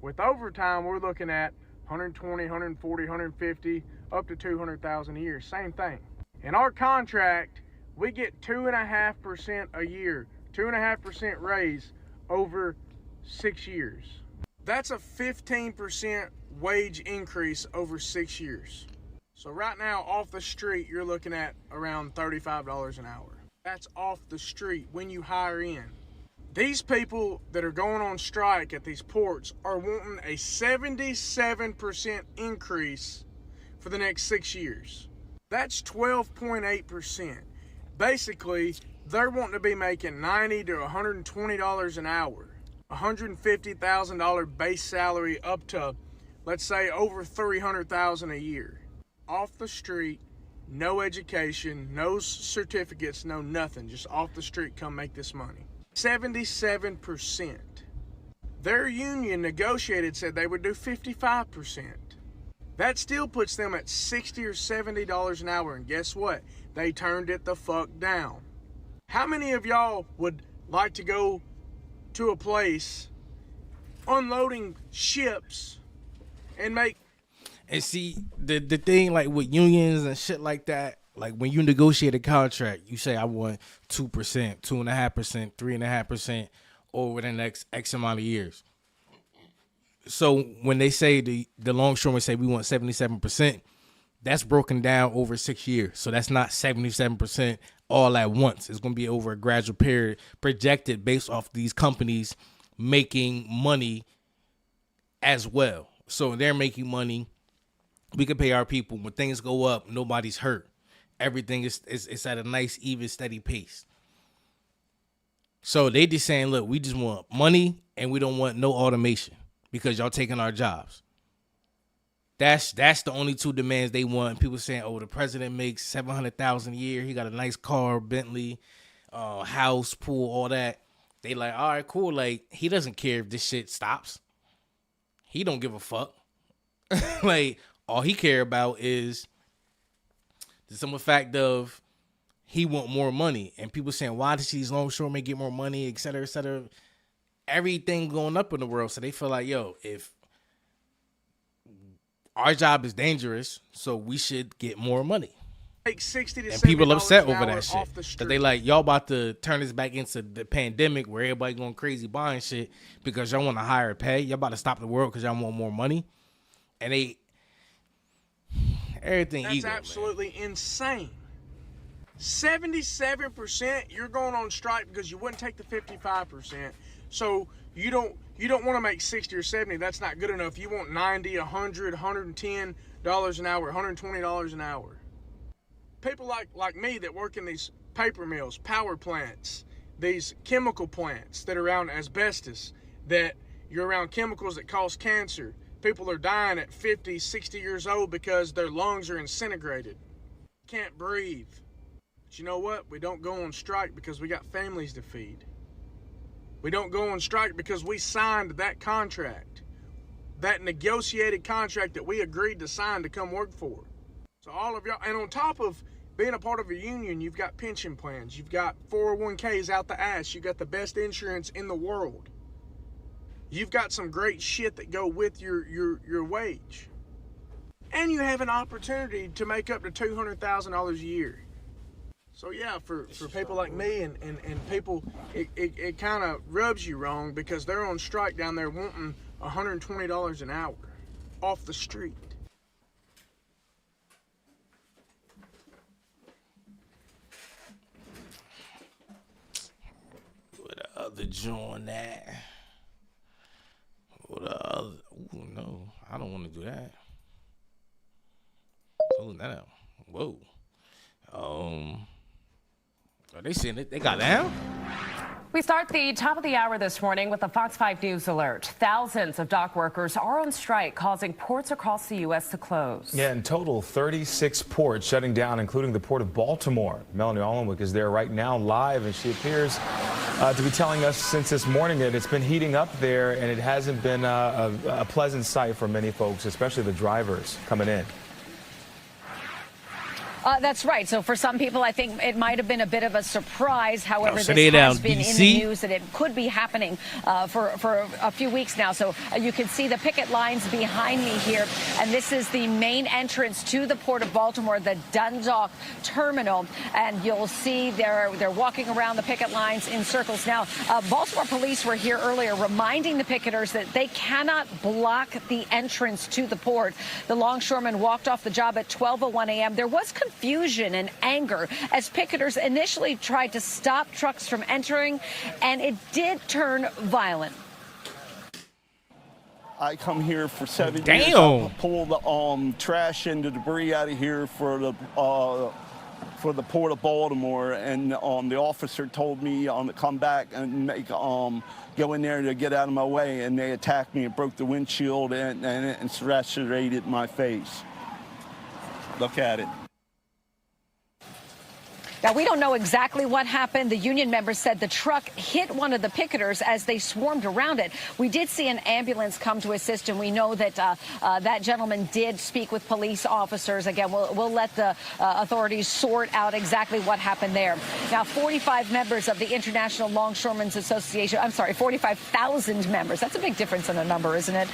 With overtime, we're looking at 120, 140, 150, up to 200,000 a year. Same thing. In our contract, we get 2.5% a year, 2.5% raise over 6 years. That's a 15% wage increase over 6 years. So right now, off the street, you're looking at around $35 an hour. That's off the street when you hire in. These people that are going on strike at these ports are wanting a 77% increase for the next 6 years. That's 12.8%. Basically, they're wanting to be making $90 to $120 an hour, $150,000 base salary up to, let's say, over $300,000 a year. Off the street, no education, no certificates, no nothing, just off the street, come make this money. 77%. Their union negotiated, said they would do 55%. That still puts them at $60 or $70 an hour, and guess what? They turned it the fuck down. How many of y'all would like to go to a place unloading ships and make... And see, the thing like with unions and shit like that, like when you negotiate a contract, you say I want 2%, 2.5%, 3.5% over the next X amount of years. So when they say the longshoremen say we want 77%, that's broken down over 6 years. So that's not 77% all at once. It's going to be over a gradual period projected based off these companies making money as well. So they're making money. We can pay our people. When things go up, nobody's hurt. Everything is at a nice, even, steady pace. So they just saying, look, we just want money and we don't want no automation because y'all taking our jobs. That's the only two demands they want. People saying, oh, the president makes $700,000 a year. He got a nice car, Bentley, house, pool, all that. They like, all right, cool. Like, he doesn't care if this shit stops. He don't give a fuck. Like, all he care about is the simple fact of he want more money. And people saying, why does these longshoremen get more money, et cetera, et cetera. Everything going up in the world. So they feel like, yo, if our job is dangerous, so we should get more money. Make $60 to $70 and people upset over that off shit. the That they like, y'all about to turn this back into the pandemic where everybody going crazy buying shit because y'all want a higher pay. Y'all about to stop the world because y'all want more money. And everything That's ego, absolutely insane. 77%, you're going on strike because you wouldn't take the 55%. So you don't want to make 60 or 70. That's not good enough. You want 90, 100, $110 an hour, $120 an hour. People like me that work in these paper mills, power plants, these chemical plants that are around asbestos, that you're around chemicals that cause cancer. People are dying at 50, 60 years old because their lungs are disintegrated. Can't breathe. But you know what? We don't go on strike because we got families to feed. We don't go on strike because we signed that contract, that negotiated contract that we agreed to sign to come work for. So all of y'all, and on top of being a part of a union, you've got pension plans, you've got 401ks out the ass, you've got the best insurance in the world. You've got some great shit that go with your wage. And you have an opportunity to make up to $200,000 a year. So yeah, for people like me and people, it kind of rubs you wrong because they're on strike down there wanting $120 an hour off the street. What the other joint that? What the other? Ooh, no, I don't want to do that. Pulling that out. Whoa. Are they saying it? They got down? We start the top of the hour this morning with a Fox 5 News alert. Thousands of dock workers are on strike, causing ports across the U.S. to close. Yeah, in total, 36 ports shutting down, including the port of Baltimore. Melanie Allenwick is there right now live, and she appears to be telling us since this morning that it's been heating up there, and it hasn't been a pleasant sight for many folks, especially the drivers coming in. That's right. So for some people, I think it might have been a bit of a surprise. However, this they down, has been DC? in the news that it could be happening for a few weeks now. So you can see the picket lines behind me here. And this is the main entrance to the Port of Baltimore, the Dundalk Terminal. And you'll see they're walking around the picket lines in circles. Now, Baltimore police were here earlier reminding the picketers that they cannot block the entrance to the port. The longshoremen walked off the job at 12:01 a.m. There was confusion and anger as picketers initially tried to stop trucks from entering, and it did turn violent. I come here for 7 years. Damn. I pull the trash and the debris out of here for the Port of Baltimore, and the officer told me to come back and go in there to get out of my way, and they attacked me and broke the windshield and serrated my face. Look at it. Now, we don't know exactly what happened. The union members said the truck hit one of the picketers as they swarmed around it. We did see an ambulance come to assist, and we know that that gentleman did speak with police officers. Again, we'll let the authorities sort out exactly what happened there. Now, 45 members of the International Longshoremen's Association, I'm sorry, 45,000 members. That's a big difference in a number, isn't it?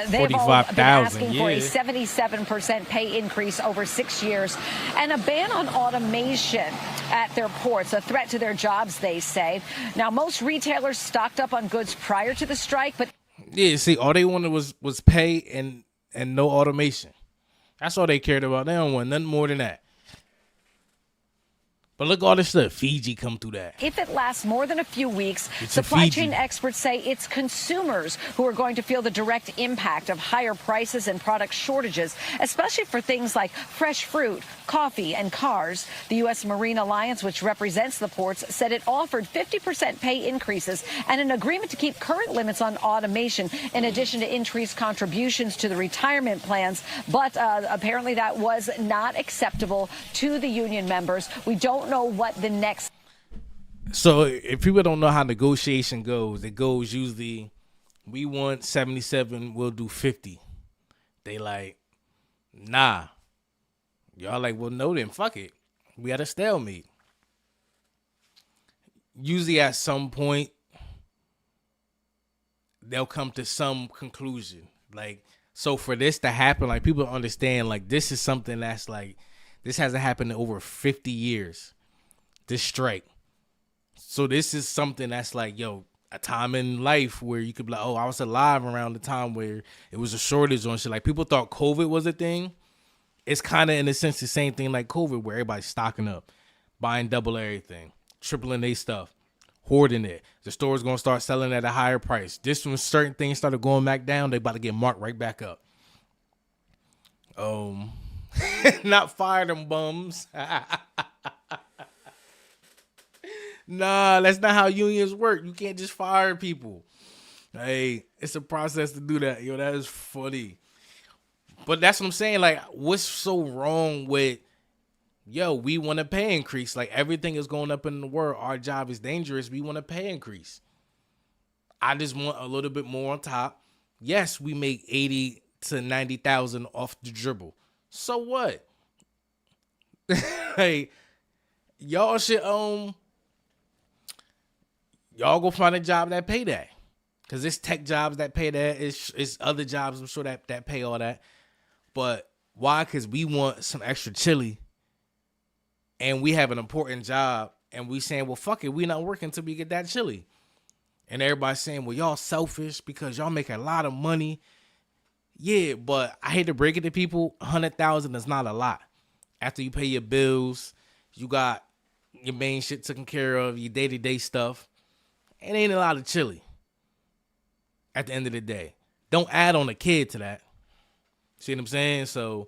They've all been asking for a 77% pay increase over 6 years and a ban on automation at their ports, a threat to their jobs, they say. Now, most retailers stocked up on goods prior to the strike, but Yeah, see, all they wanted was pay and no automation. That's all they cared about. They don't want nothing more than that. But look, all this stuff, Fiji come through that. if it lasts more than a few weeks, It's a supply Fiji. chain experts say it's consumers who are going to feel the direct impact of higher prices and product shortages, especially for things like fresh fruit, coffee, and cars. The U.S. Marine Alliance, which represents the ports, said it offered 50% pay increases and an agreement to keep current limits on automation, in addition to increased contributions to the retirement plans. But apparently that was not acceptable to the union members. We don't know what the next. So if people don't know how negotiation goes, it goes usually, we want 77, we'll do 50. They like, nah. Y'all like, well, no, then fuck it. We had a stalemate. Usually at some point, they'll come to some conclusion. Like, so for this to happen, like, people understand, like, this is something that's like, this hasn't happened in over 50 years, this strike. So this is something that's like, yo, a time in life where you could be like, oh, I was alive around the time where it was a shortage on shit. Like, people thought COVID was a thing. It's kind of, in a sense, the same thing like COVID, where everybody's stocking up, buying double everything, tripling their stuff, hoarding it. The store's going to start selling at a higher price. Just when certain things started going back down, they about to get marked right back up. Not fire them bums. Nah, that's not how unions work. You can't just fire people. Hey, it's a process to do that. Yo, that is funny. But that's what I'm saying. Like, what's so wrong with, yo, we want a pay increase. Like, everything is going up in the world. Our job is dangerous. We want a pay increase. I just want a little bit more on top. Yes, we make 80 to 90,000 off the dribble. So what? Hey, y'all should y'all go find a job that pay that. Cause it's tech jobs that pay that. It's other jobs, I'm sure, that pay all that. But why? Cause we want some extra chili, and we have an important job, and we saying, well, fuck it, we not working till we get that chili. And everybody's saying, well, y'all selfish because y'all make a lot of money. Yeah, but I hate to break it to people, 100,000 is not a lot. After you pay your bills, you got your main shit taken care of, your day-to-day stuff. It ain't a lot of chili at the end of the day. Don't add on a kid to that. See what I'm saying? So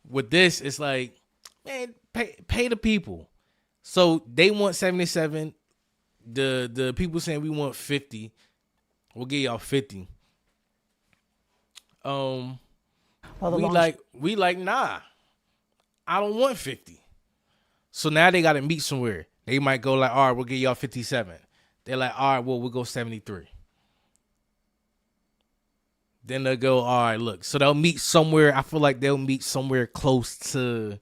with this, it's like, man, pay the people. So they want 77. The people saying we want 50. We'll give y'all 50. We like, nah, I don't want 50. So now they got to meet somewhere. They might go like, all right, we'll give y'all 57. They're like, all right, well, we'll go 73. Then they'll go, all right, look. So they'll meet somewhere. I feel like they'll meet somewhere close to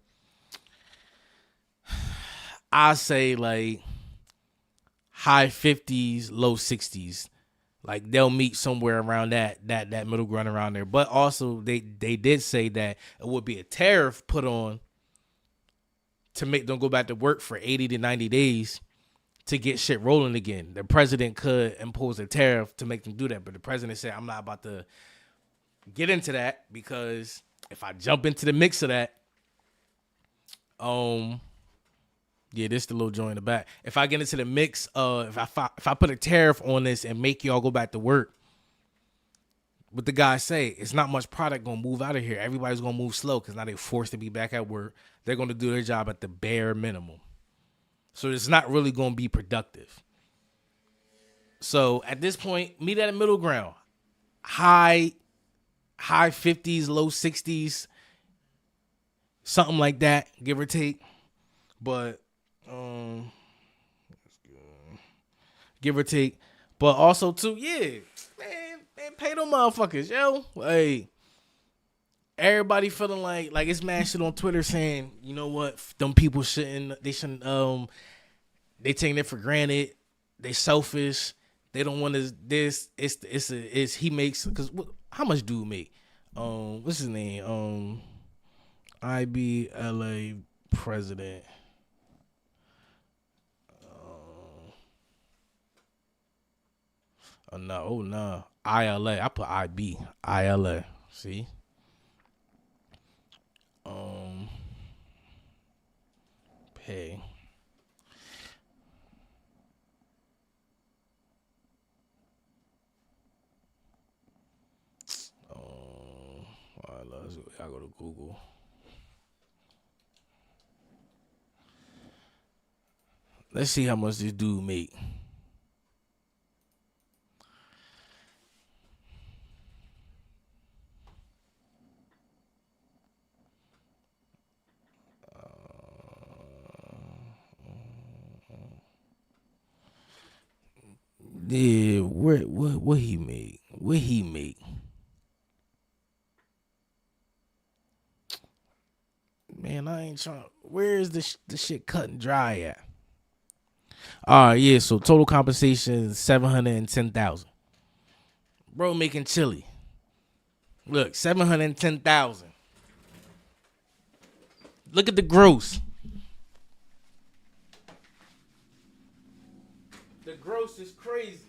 I say like high 50s, low 60s. Like they'll meet somewhere around that middle ground around there. But also they did say that it would be a tariff put on to make them go back to work for 80 to 90 days to get shit rolling again. The president could impose a tariff to make them do that. But the president said, I'm not about to get into that, because if I jump into the mix of that, yeah, this the little joint in the back. If I get into the mix of if I put a tariff on this and make y'all go back to work, what the guys say, it's not much product gonna move out of here. Everybody's gonna move slow because now they're forced to be back at work. They're gonna do their job at the bare minimum. So it's not really gonna be productive. So at this point, meet at a middle ground. High 50s, low 60s, something like that, give or take. But give or take. But also too, yeah, man, pay them motherfuckers, yo. Hey, everybody feeling like it's mad shit on Twitter saying, you know what, them people shouldn't, they they taking it for granted, they selfish, they don't want this. It's he makes, because how much dude make? What's his name? IBLA president. No. ILA. I put IB. ILA. See? Pay. I go to Google. Let's see how much this dude make. Yeah, what he make? What he make? Man, I ain't trying. Where is the shit cut and dry at? Yeah, so total compensation is $710,000. Bro making chili. Look, $710,000. Look at the gross. The gross is crazy.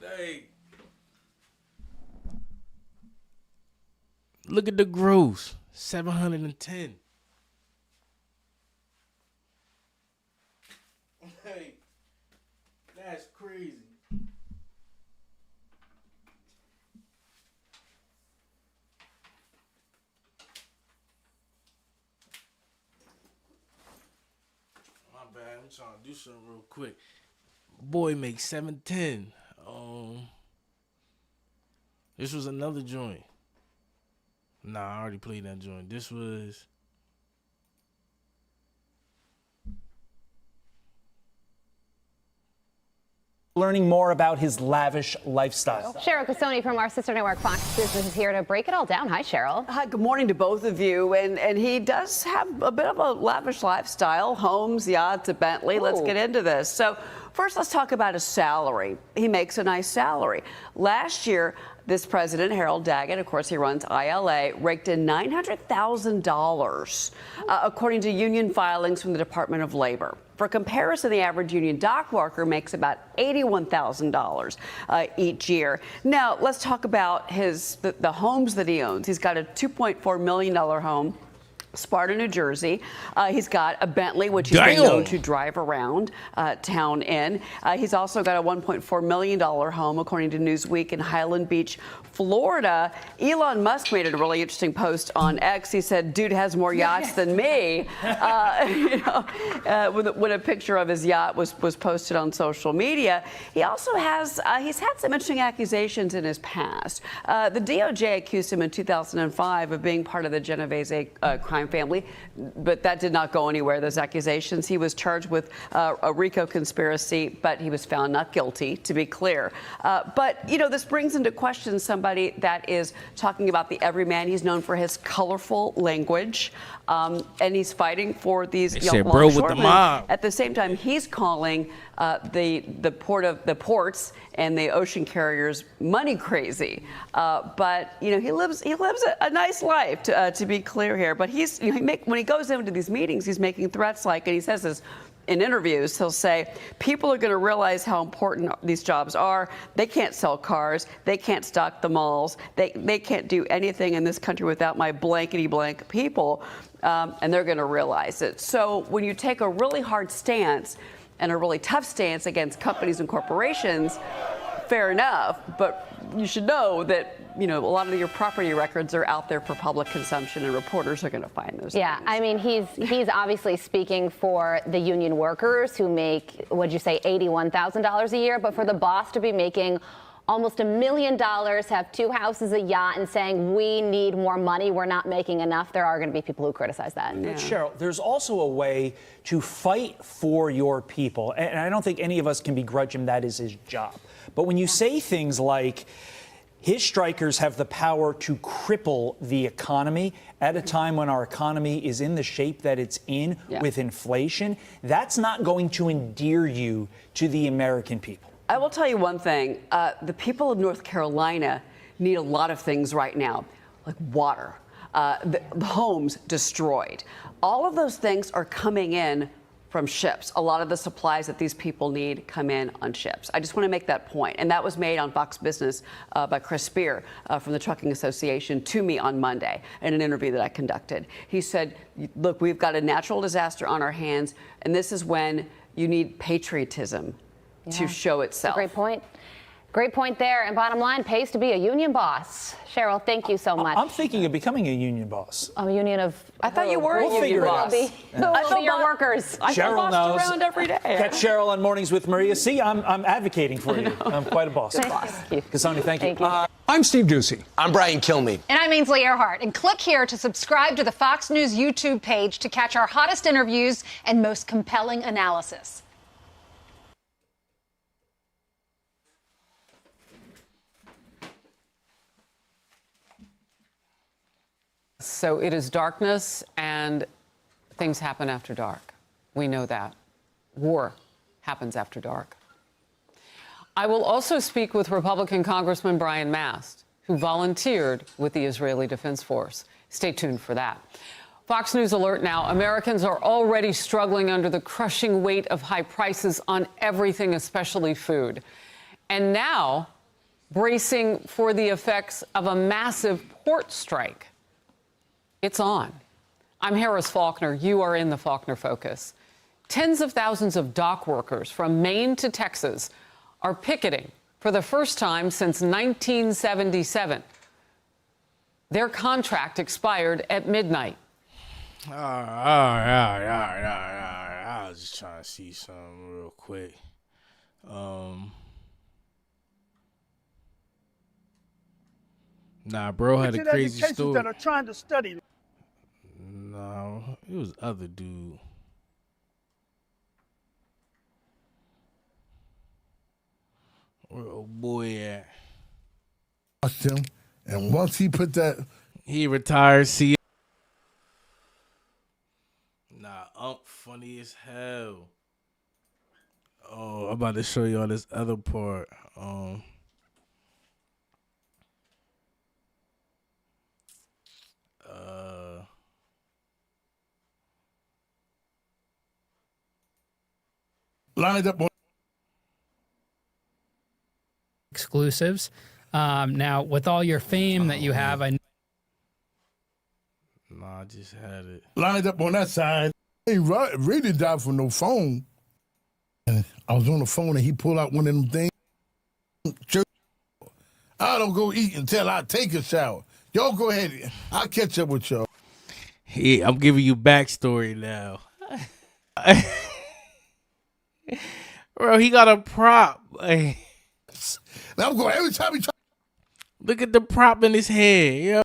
Hey. Look at the gross. 710. Hey. That's crazy. My bad. I'm trying to do something real quick. Boy makes 710. This was another joint. Nah, I already played that joint. This was... Learning more about his lavish lifestyle. Cheryl Casoni from our sister network Fox Business is here to break it all down. Hi, Cheryl. Hi, good morning to both of you. And he does have a bit of a lavish lifestyle, homes, yachts, a Bentley. Let's get into this. So first, let's talk about his salary. He makes a nice salary. Last year, this president, Harold Daggett, of course, he runs ILA, raked in $900,000, according to union filings from the Department of Labor. For comparison, the average union dock worker makes about $81,000 each year. Now, let's talk about the homes that he owns. He's got a $2.4 million home, Sparta, New Jersey. He's got a Bentley, which he's been known to drive around town in. He's also got a $1.4 million home, according to Newsweek, in Highland Beach, Florida. Elon Musk made a really interesting post on X. He said, dude has more yachts than me. When a picture of his yacht was posted on social media. He also has, he's had some interesting accusations in his past. The DOJ accused him in 2005 of being part of the Genovese crime crime family, but that did not go anywhere, those accusations. He was charged with a RICO conspiracy, but he was found not guilty, to be clear. But, you know, this brings into question somebody that is talking about the everyman. He's known for his colorful language, and he's fighting for these young longshoremen. At the same time, he's calling the ports and the ocean carriers money crazy. But you know, he lives a nice life, to be clear here. But he's, you know, when he goes into these meetings, he's making threats like, and he says this in interviews, he'll say, people are going to realize how important these jobs are. They can't sell cars. They can't stock the malls. They can't do anything in this country without my blankety blank people. And they're going to realize it. So when you take a really hard stance and a really tough stance against companies and corporations, fair enough, but you should know that, you know, a lot of your property records are out there for public consumption, and reporters are going to find those things. I mean, he's obviously speaking for the union workers who make, what'd you say, $81,000 a year, but for the boss to be making almost $1 million, have 2 houses, a yacht, and saying we need more money, we're not making enough, there are going to be people who criticize that. Yeah. Cheryl, there's also a way to fight for your people, and I don't think any of us can begrudge him. That is his job. But when you say things like his strikers have the power to cripple the economy at a time when our economy is in the shape that it's in with inflation, that's not going to endear you to the American people. I will tell you one thing. The people of North Carolina need a lot of things right now, like water, the homes destroyed. All of those things are coming in from ships. A lot of the supplies that these people need come in on ships. I just want to make that point. And that was made on Fox Business by Chris Spear from the Trucking Association to me on Monday in an interview that I conducted. He said, look, we've got a natural disaster on our hands, and this is when you need patriotism to show itself. Great point. Great point there. And bottom line, pays to be a union boss. Cheryl, thank you so much. I'm thinking of becoming a union boss. A union of... I thought you were a union boss. Who will be your workers? Cheryl knows. Around every day. Catch Cheryl on Mornings with Maria. See, I'm advocating for you. I'm quite a boss. Good boss. Cassandra, thank you. I'm Steve Ducey. I'm Brian Kilmeade. And I'm Ainsley Earhart. And click here to subscribe to the Fox News YouTube page to catch our hottest interviews and most compelling analysis. So it is darkness, and things happen after dark. We know that. War happens after dark. I will also speak with Republican Congressman Brian Mast, who volunteered with the Israeli Defense Force. Stay tuned for that. Fox News alert now. Americans are already struggling under the crushing weight of high prices on everything, especially food. And now bracing for the effects of a massive port strike. It's on. I'm Harris Faulkner. You are in the Faulkner Focus. Tens of thousands of dock workers from Maine to Texas are picketing for the first time since 1977. Their contract expired at midnight. All right. I was just trying to see something real quick. Nah, bro had a crazy story. That are trying to study. No, it was other dude. Where old boy at? Watched him, and once he put that, he retired. See, nah, funny as hell. Oh, I'm about to show y'all this other part. lined up on exclusives. Now, with all your fame that you have, I just had it lined up on that side. He really died for no phone. And I was on the phone, and he pulled out one of them things. I don't go eat until I take a shower. Y'all go ahead. I'll catch up with y'all. Yeah, I'm giving you backstory now. Bro, he got a prop. Now I'm going every time he try. Look at the prop in his head, yo.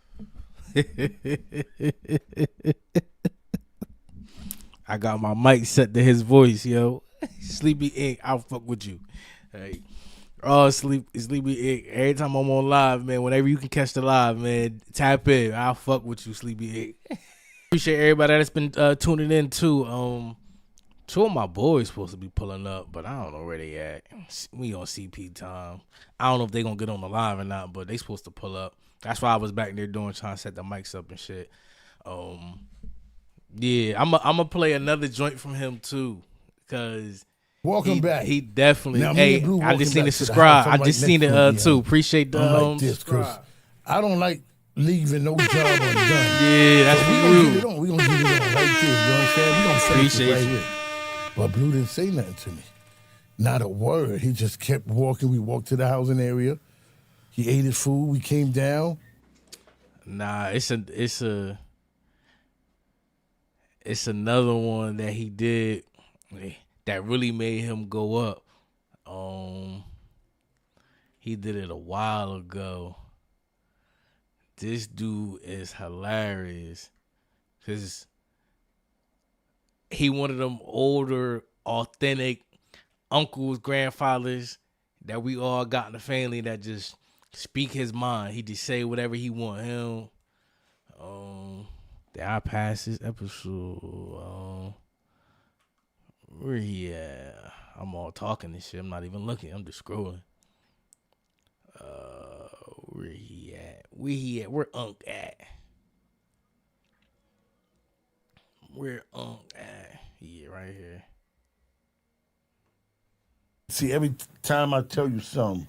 I got my mic set to his voice, yo. Sleepy Ink, I'll fuck with you. Hey. Oh, Sleepy Ink. Every time I'm on live, man, whenever you can catch the live, man, tap in. I'll fuck with you, Sleepy Ink. Appreciate everybody that's been tuning in too. Two of my boys supposed to be pulling up, but I don't know where they at. We on CP time. I don't know if they gonna get on the live or not, but they supposed to pull up. That's why I was back there trying to set the mics up and shit. Yeah, I'm gonna play another joint from him too, cause welcome back. He definitely. Now, hey, I just seen it. Subscribe. I just seen it too. Appreciate the like this, cause I don't like leaving no job undone. Yeah, that's so rude. We gonna get it on right there. You know what I'm saying? We gonna finish it right you. here. But Blue didn't say nothing to me. Not a word. He just kept walking. We walked to the housing area. He ate his food. We came down. Nah, it's another one that he did that really made him go up. He did it a while ago. This dude is hilarious because he one of them older, authentic uncles, grandfathers that we all got in the family that just speak his mind. He just say whatever he want. Him. Did I pass this episode? Where he at? I'm all talking this shit. I'm not even looking. I'm just scrolling. Where he at? Where he at? Where Unc at? Where Unc at? Yeah, right here. See, every time I tell you something,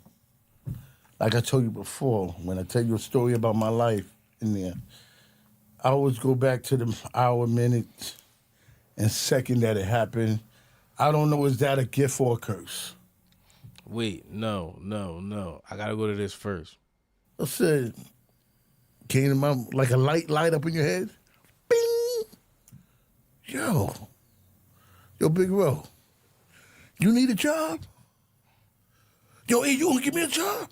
like I told you before, when I tell you a story about my life in there, I always go back to the hour, minute, and second that it happened. I don't know, is that a gift or a curse? Wait, no. I gotta go to this first. I said, came to my, like a light up in your head. Bing! Yo, Big Ro, you need a job? Yo, hey, you wanna give me a job?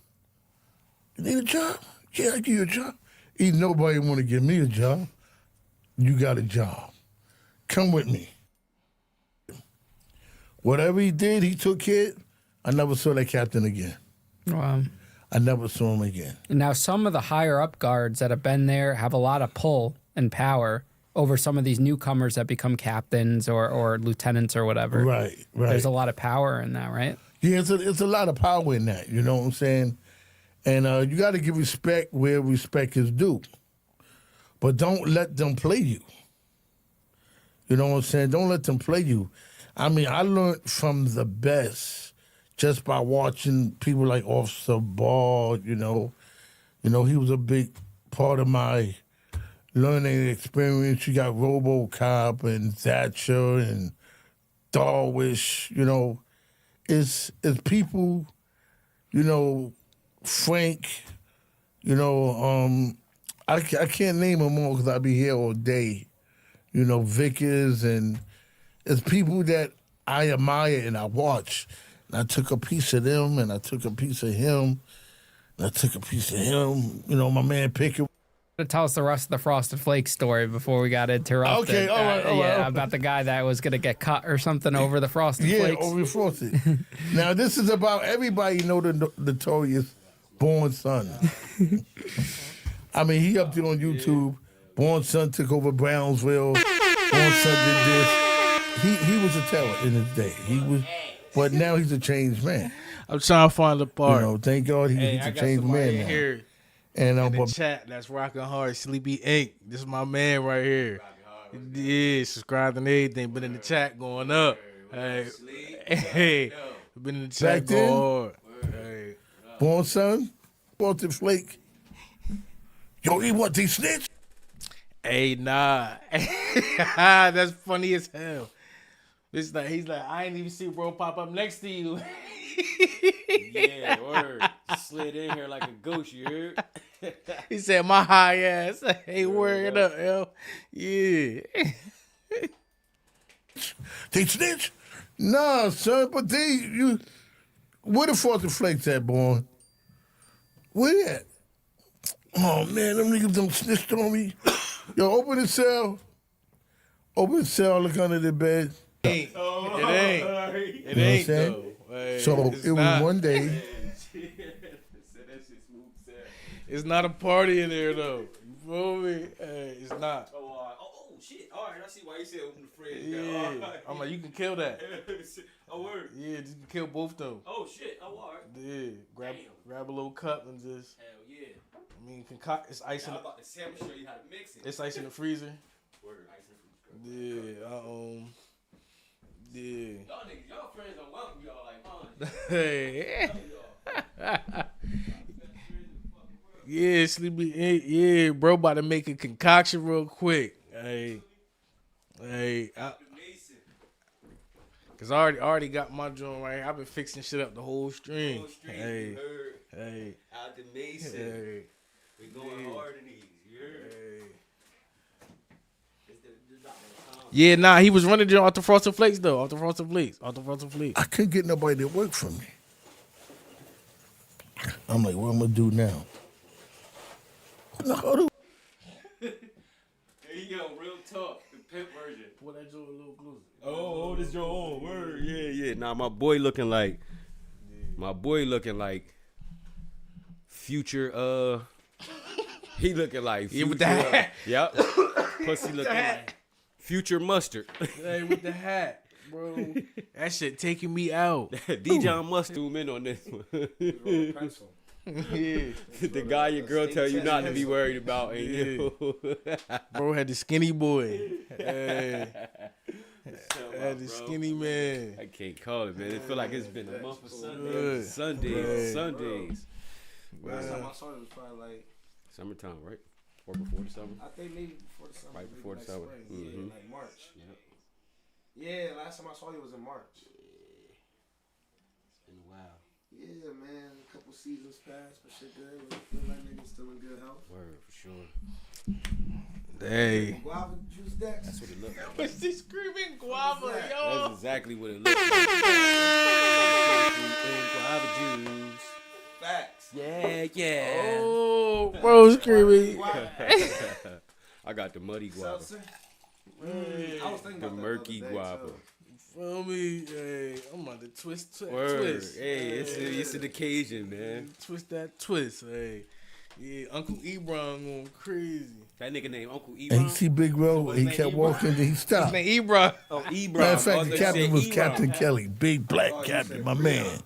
You need a job? Yeah, I give you a job. Ain't nobody want to give me a job. You got a job. Come with me. Whatever he did, he took care. I never saw that captain again. Wow. I never saw him again. Now, some of the higher up guards that have been there have a lot of pull and power over some of these newcomers that become captains or lieutenants or whatever. Right. There's a lot of power in that, right? Yeah, it's a lot of power in that. You know what I'm saying? And you got to give respect where respect is due. But don't let them play you. You know what I'm saying? Don't let them play you. I mean, I learned from the best just by watching people like Officer Ball, you know. He was a big part of my learning experience. You got RoboCop and Thatcher and Darwish, you know. It's people, you know, Frank, you know, I can't name them all because I'll be here all day. You know, Vickers, and it's people that I admire and I watch. And I took a piece of them, and I took a piece of him, and I took a piece of him. You know, my man Pickett. Tell us the rest of the Frosted Flakes story before we got interrupted. Okay, all right. About the guy that was going to get cut or something over the Frosted Flakes. Yeah, over the Frosted. Now, this is about everybody know the notorious Born Son. I mean, he up there on YouTube. Born Son took over Brownsville. Born Son did this. He was a terror in his day. But now he's a changed man. I'm trying to find the part. You know, thank God he's a changed man now. Here and in the chat that's rocking hard, Sleepy Ink. This is my man right here. Yeah, subscribed and everything. Been in the chat going up. Hey, been in the chat going hard. Hey. Born Son, Frosted Flake. Yo, he what? They snitch? Hey, nah. That's funny as hell. He's like, I ain't even see bro pop up next to you. Yeah, word. Slid in here like a ghost, you heard? He said, my high ass. Hey, word up, yo. Yeah. They snitch? Nah, son, but where the Frosted Flakes at, Born? Where they at? Oh man, them niggas done snitched on me. Yo, open the cell. Open the cell, look under the bed. It ain't. You know what It I'm ain't saying? though. Hey, So it's it was not. one day. It's not a party in there though. You feel me? Hey, it's not. Oh, shit. All right, I see why you said open the fridge. Yeah. Right. I'm like, you can kill that. Oh, word. Yeah, just kill both them. Oh, shit. Oh, all right. Yeah. Grab a little cup and just. Hell yeah. I mean, concoct. It's ice in I'm the. about to say, I'm gonna show you how to mix it. It's ice in the freezer. Word, ice in the freezer. Yeah. Yeah. Y'all niggas, y'all friends don't welcome y'all like, Hey. Yeah, sleepy. Yeah, bro, about to make a concoction real quick. Hey. Cause I already got my joint right here. I've been fixing shit up the whole stream. Hey. Out the Mason. Hey. We going hard in these. You heard? Yeah, nah, he was running off the Frosted Flakes though. Off the Frosted Flakes. I couldn't get nobody to work for me. I'm like, what I'm gonna do now? No, Hey, yo, real talk. The pimp version. Pour that joint a little closer. Oh, this your own word. Yeah. Nah, my boy looking like future. He looking like future. Yeah, with the hat. Yep. Pussy looking like future mustard. Hey, with the hat, bro. That shit taking me out. D-John must zoom in on this one. Yeah. The guy your girl tell you not to be worried about, ain't you? Bro had the skinny boy. Hey. Had the skinny man. I can't call it, man. It feel like it's been a month of Good. Sundays. Last time I saw it was probably like Summertime, right? Or before the summer? I think maybe before the summer. Right before the like summer. Spring. Yeah, like March. Yep. Yeah, last time I saw you was in March. It's been a while. Yeah, man. A couple seasons passed, but shit good. Feel like niggas still in good health. Word, for sure. Hey. Guava juice decks. That's what it looked like. What's this screaming guava, yo? That's exactly what it looked like. Guava juice. Facts. Yeah. Oh, bro, screaming. I got the muddy guava. I was thinking The about murky that the other day, guava. too. Feel me? Hey, I'm about to twist. Word. Hey, it's an occasion, man. Twist that twist. Hey. Yeah, Uncle Ebron going crazy. That nigga named Uncle And he Ebron. see Big Row, he kept walking, then he stopped. His name Ebron. Oh, Ebron. Matter of fact, the Other captain said was Ebron. Captain Kelly, big black captain, my man.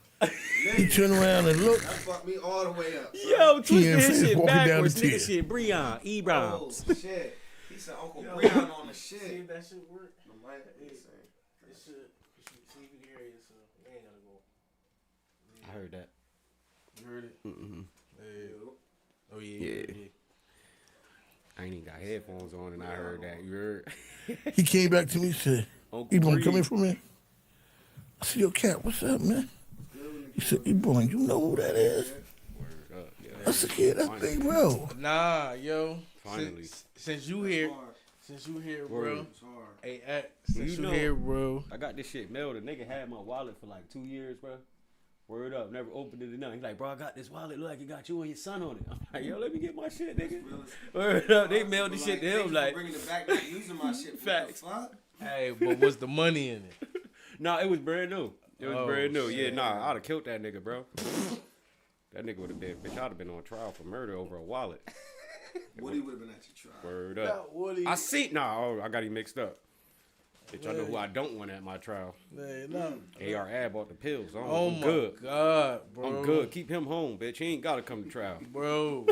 He turned around and looked. That fucked me all the way up. Yo, twist in his face shit walking down the backwards. Nigga stairs. shit, Breon, Ebron. Oh, shit. He said Uncle Breon on the shit. See if that shit work. The mic is insane. It should. See if you can hear it. So we ain't gotta go. I heard that. You heard it? Mm-hmm. Oh yeah. I ain't even got headphones on and I heard that. You heard? He came back to me and said, Uncle Ebron, Breed. come here for me. I said, yo, Cat, what's up, man? He said, Ebron, you know who that is? Word up. Yeah. I said, yeah, that's Big Row. Nah, yo. Finally. Since you here, bro. Word. Hey, since you know, here, bro. I got this shit mailed. The nigga had my wallet for like 2 years, bro. Word up, never opened it or nothing. He's like, bro, I got this wallet. Look like it got you and your son on it. I'm like, yo, let me get my shit, nigga. Word up, they mailed the shit to him like. Bringing it back, not using my shit. Facts. What the fuck? Hey, but what's the money in it? Nah, it was brand new. It was Oh, brand new. shit. Yeah, nah, I'd have killed that nigga, bro. That nigga would have been, bitch, I'd have been on trial for murder over a wallet. Woody would have been at your trial. Word up. Woody. I see. I got him mixed up. Bitch, I know who I don't want at my trial. Hey, no. AR Ab bought the pills. Oh I'm my good. God, bro. I'm good. Keep him home, bitch. He ain't got to come to trial. Bro.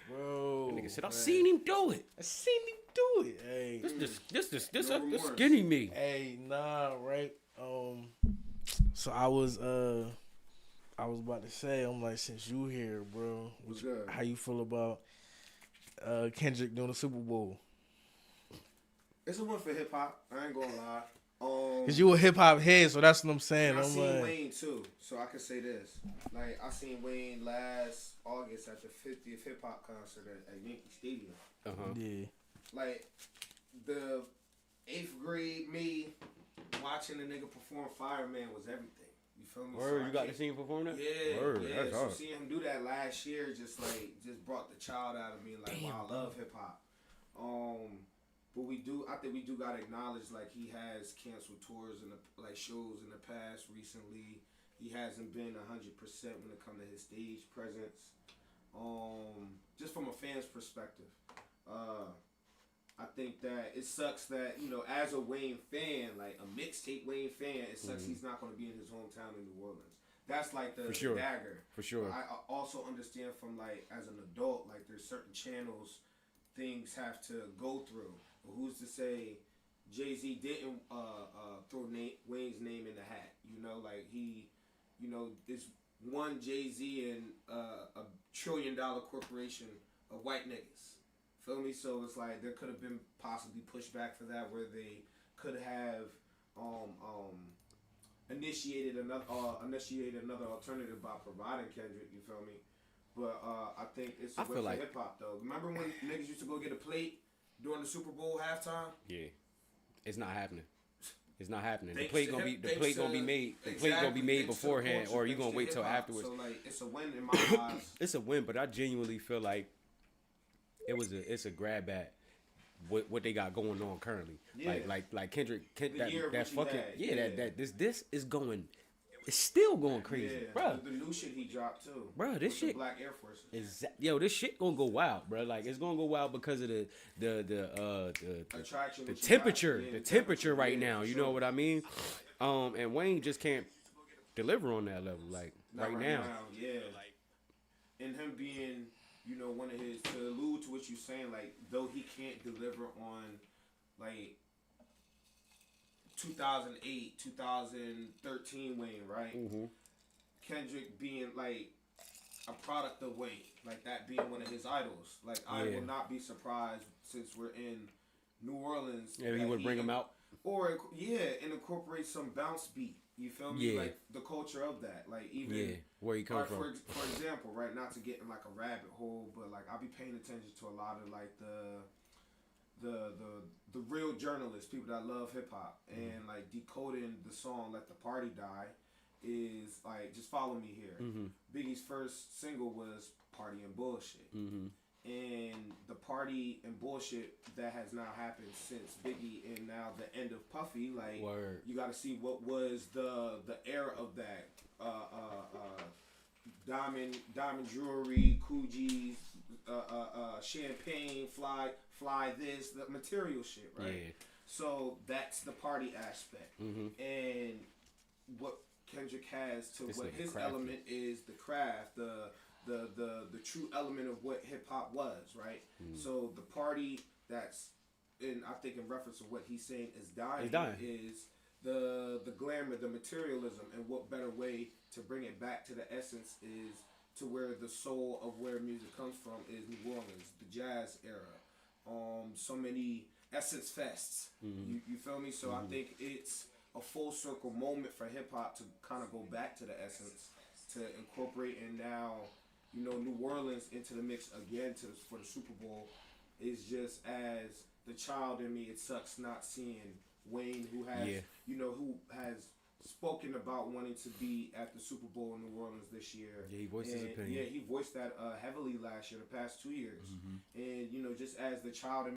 Bro. That nigga said, I seen him do it. I seen him do it. Hey. This skinny me. Hey, nah, right? So I was about to say, I'm like, since you here, bro, how you feel about Kendrick doing the Super Bowl? It's a win for hip hop. I ain't gonna lie. Cause you a hip hop head, so that's what I'm saying. I I'm seen like, Wayne too, so I can say this. Like I seen Wayne last August at the 50th hip hop concert at Yankee Stadium. Yeah. Like the 8th grade me watching the nigga perform Fireman was everything. You feel me? Word, So you got to see him perform that? Yeah, Word, yeah. that's So hard. seeing him do that last year just brought the child out of me. Like, wow, I love hip hop. But I think we do gotta acknowledge, like, he has canceled tours and like shows in the past recently. He hasn't been 100% when it comes to his stage presence. Just from a fan's perspective, I think that it sucks that, you know, as a Wayne fan, like a mixtape Wayne fan, it sucks he's not going to be in his hometown in New Orleans. That's like the dagger. For sure. But I also understand from, like, as an adult, like, there's certain channels things have to go through. But who's to say Jay-Z didn't throw Wayne's name in the hat? You know, like, he, you know, this one Jay-Z and a $1 trillion corporation of white niggas. Feel me? So it's like there could have been possibly pushback for that, where they could have initiated another alternative by providing Kendrick. You feel me? But I think it's a way for hip hop though. Remember when niggas used to go get a plate during the Super Bowl halftime? Yeah, it's not happening. It's not happening. Thanks The plate gonna be made. The plate gonna be made beforehand, or you gonna wait till afterwards. So like, it's a win in my eyes. It's a win, but I genuinely feel like it's a grab at what they got going on currently. Yeah. Like Kendrick, year that's which he fucking had, that this is going. It's still going crazy, Yeah, bro. the new shit he dropped too. Bro, this with shit. the Black Air Forces. This shit gonna go wild, bro. Like, it's gonna go wild because of the Attraction, the what you temperature, got. Yeah, the the temperature right yeah, now. for You sure. know what I mean? And Wayne just can't deliver on that level, like Not right now. Yeah. And him being, you know, one of his, to allude to what you're saying, like, though he can't deliver on, like, 2008, 2013 Wayne, right? Mm-hmm. Kendrick being, like, a product of Wayne, like that being one of his idols. Like, I Yeah. will not be surprised, since we're in New Orleans. Yeah, he that would bring him out. Or, and incorporate some bounce beat. You feel me? Yeah. Like, the culture of that. Like, even... Yeah, where he come like, from. For example, right, not to get in, like, a rabbit hole, but, like, I'll be paying attention to a lot of, like, the real journalists, people that love hip-hop, and, like, decoding the song Let the Party Die is, like, just follow me here. Mm-hmm. Biggie's first single was Party and Bullshit. Mm-hmm. And the party and bullshit that has now happened since Biggie and now the end of Puffy, like, Word. you got to see what was the era of that. Diamond jewelry, Coogee, champagne, fly this, the material shit, right? Yeah. So that's the party aspect. Mm-hmm. And what Kendrick has to This what nigga his crafty. element is the craft, the true element of what hip hop was, right? Mm. So the party that's I think in reference to what he's saying is dying, He's dying. is the glamour, the materialism, and what better way to bring it back to the essence is to where the soul of where music comes from is New Orleans, the jazz era. So many Essence Fests. Mm-hmm. You feel me? So I think it's a full circle moment for hip hop to kind of go back to the essence, to incorporate, and now, you know, New Orleans into the mix again for the Super Bowl is just, as the child in me, it sucks not seeing Wayne, who has, you know, who has spoken about wanting to be at the Super Bowl in New Orleans this year. Yeah, he voiced his opinion. Yeah, he voiced that heavily last year, the past 2 years. Mm-hmm. And, you know, just as the child in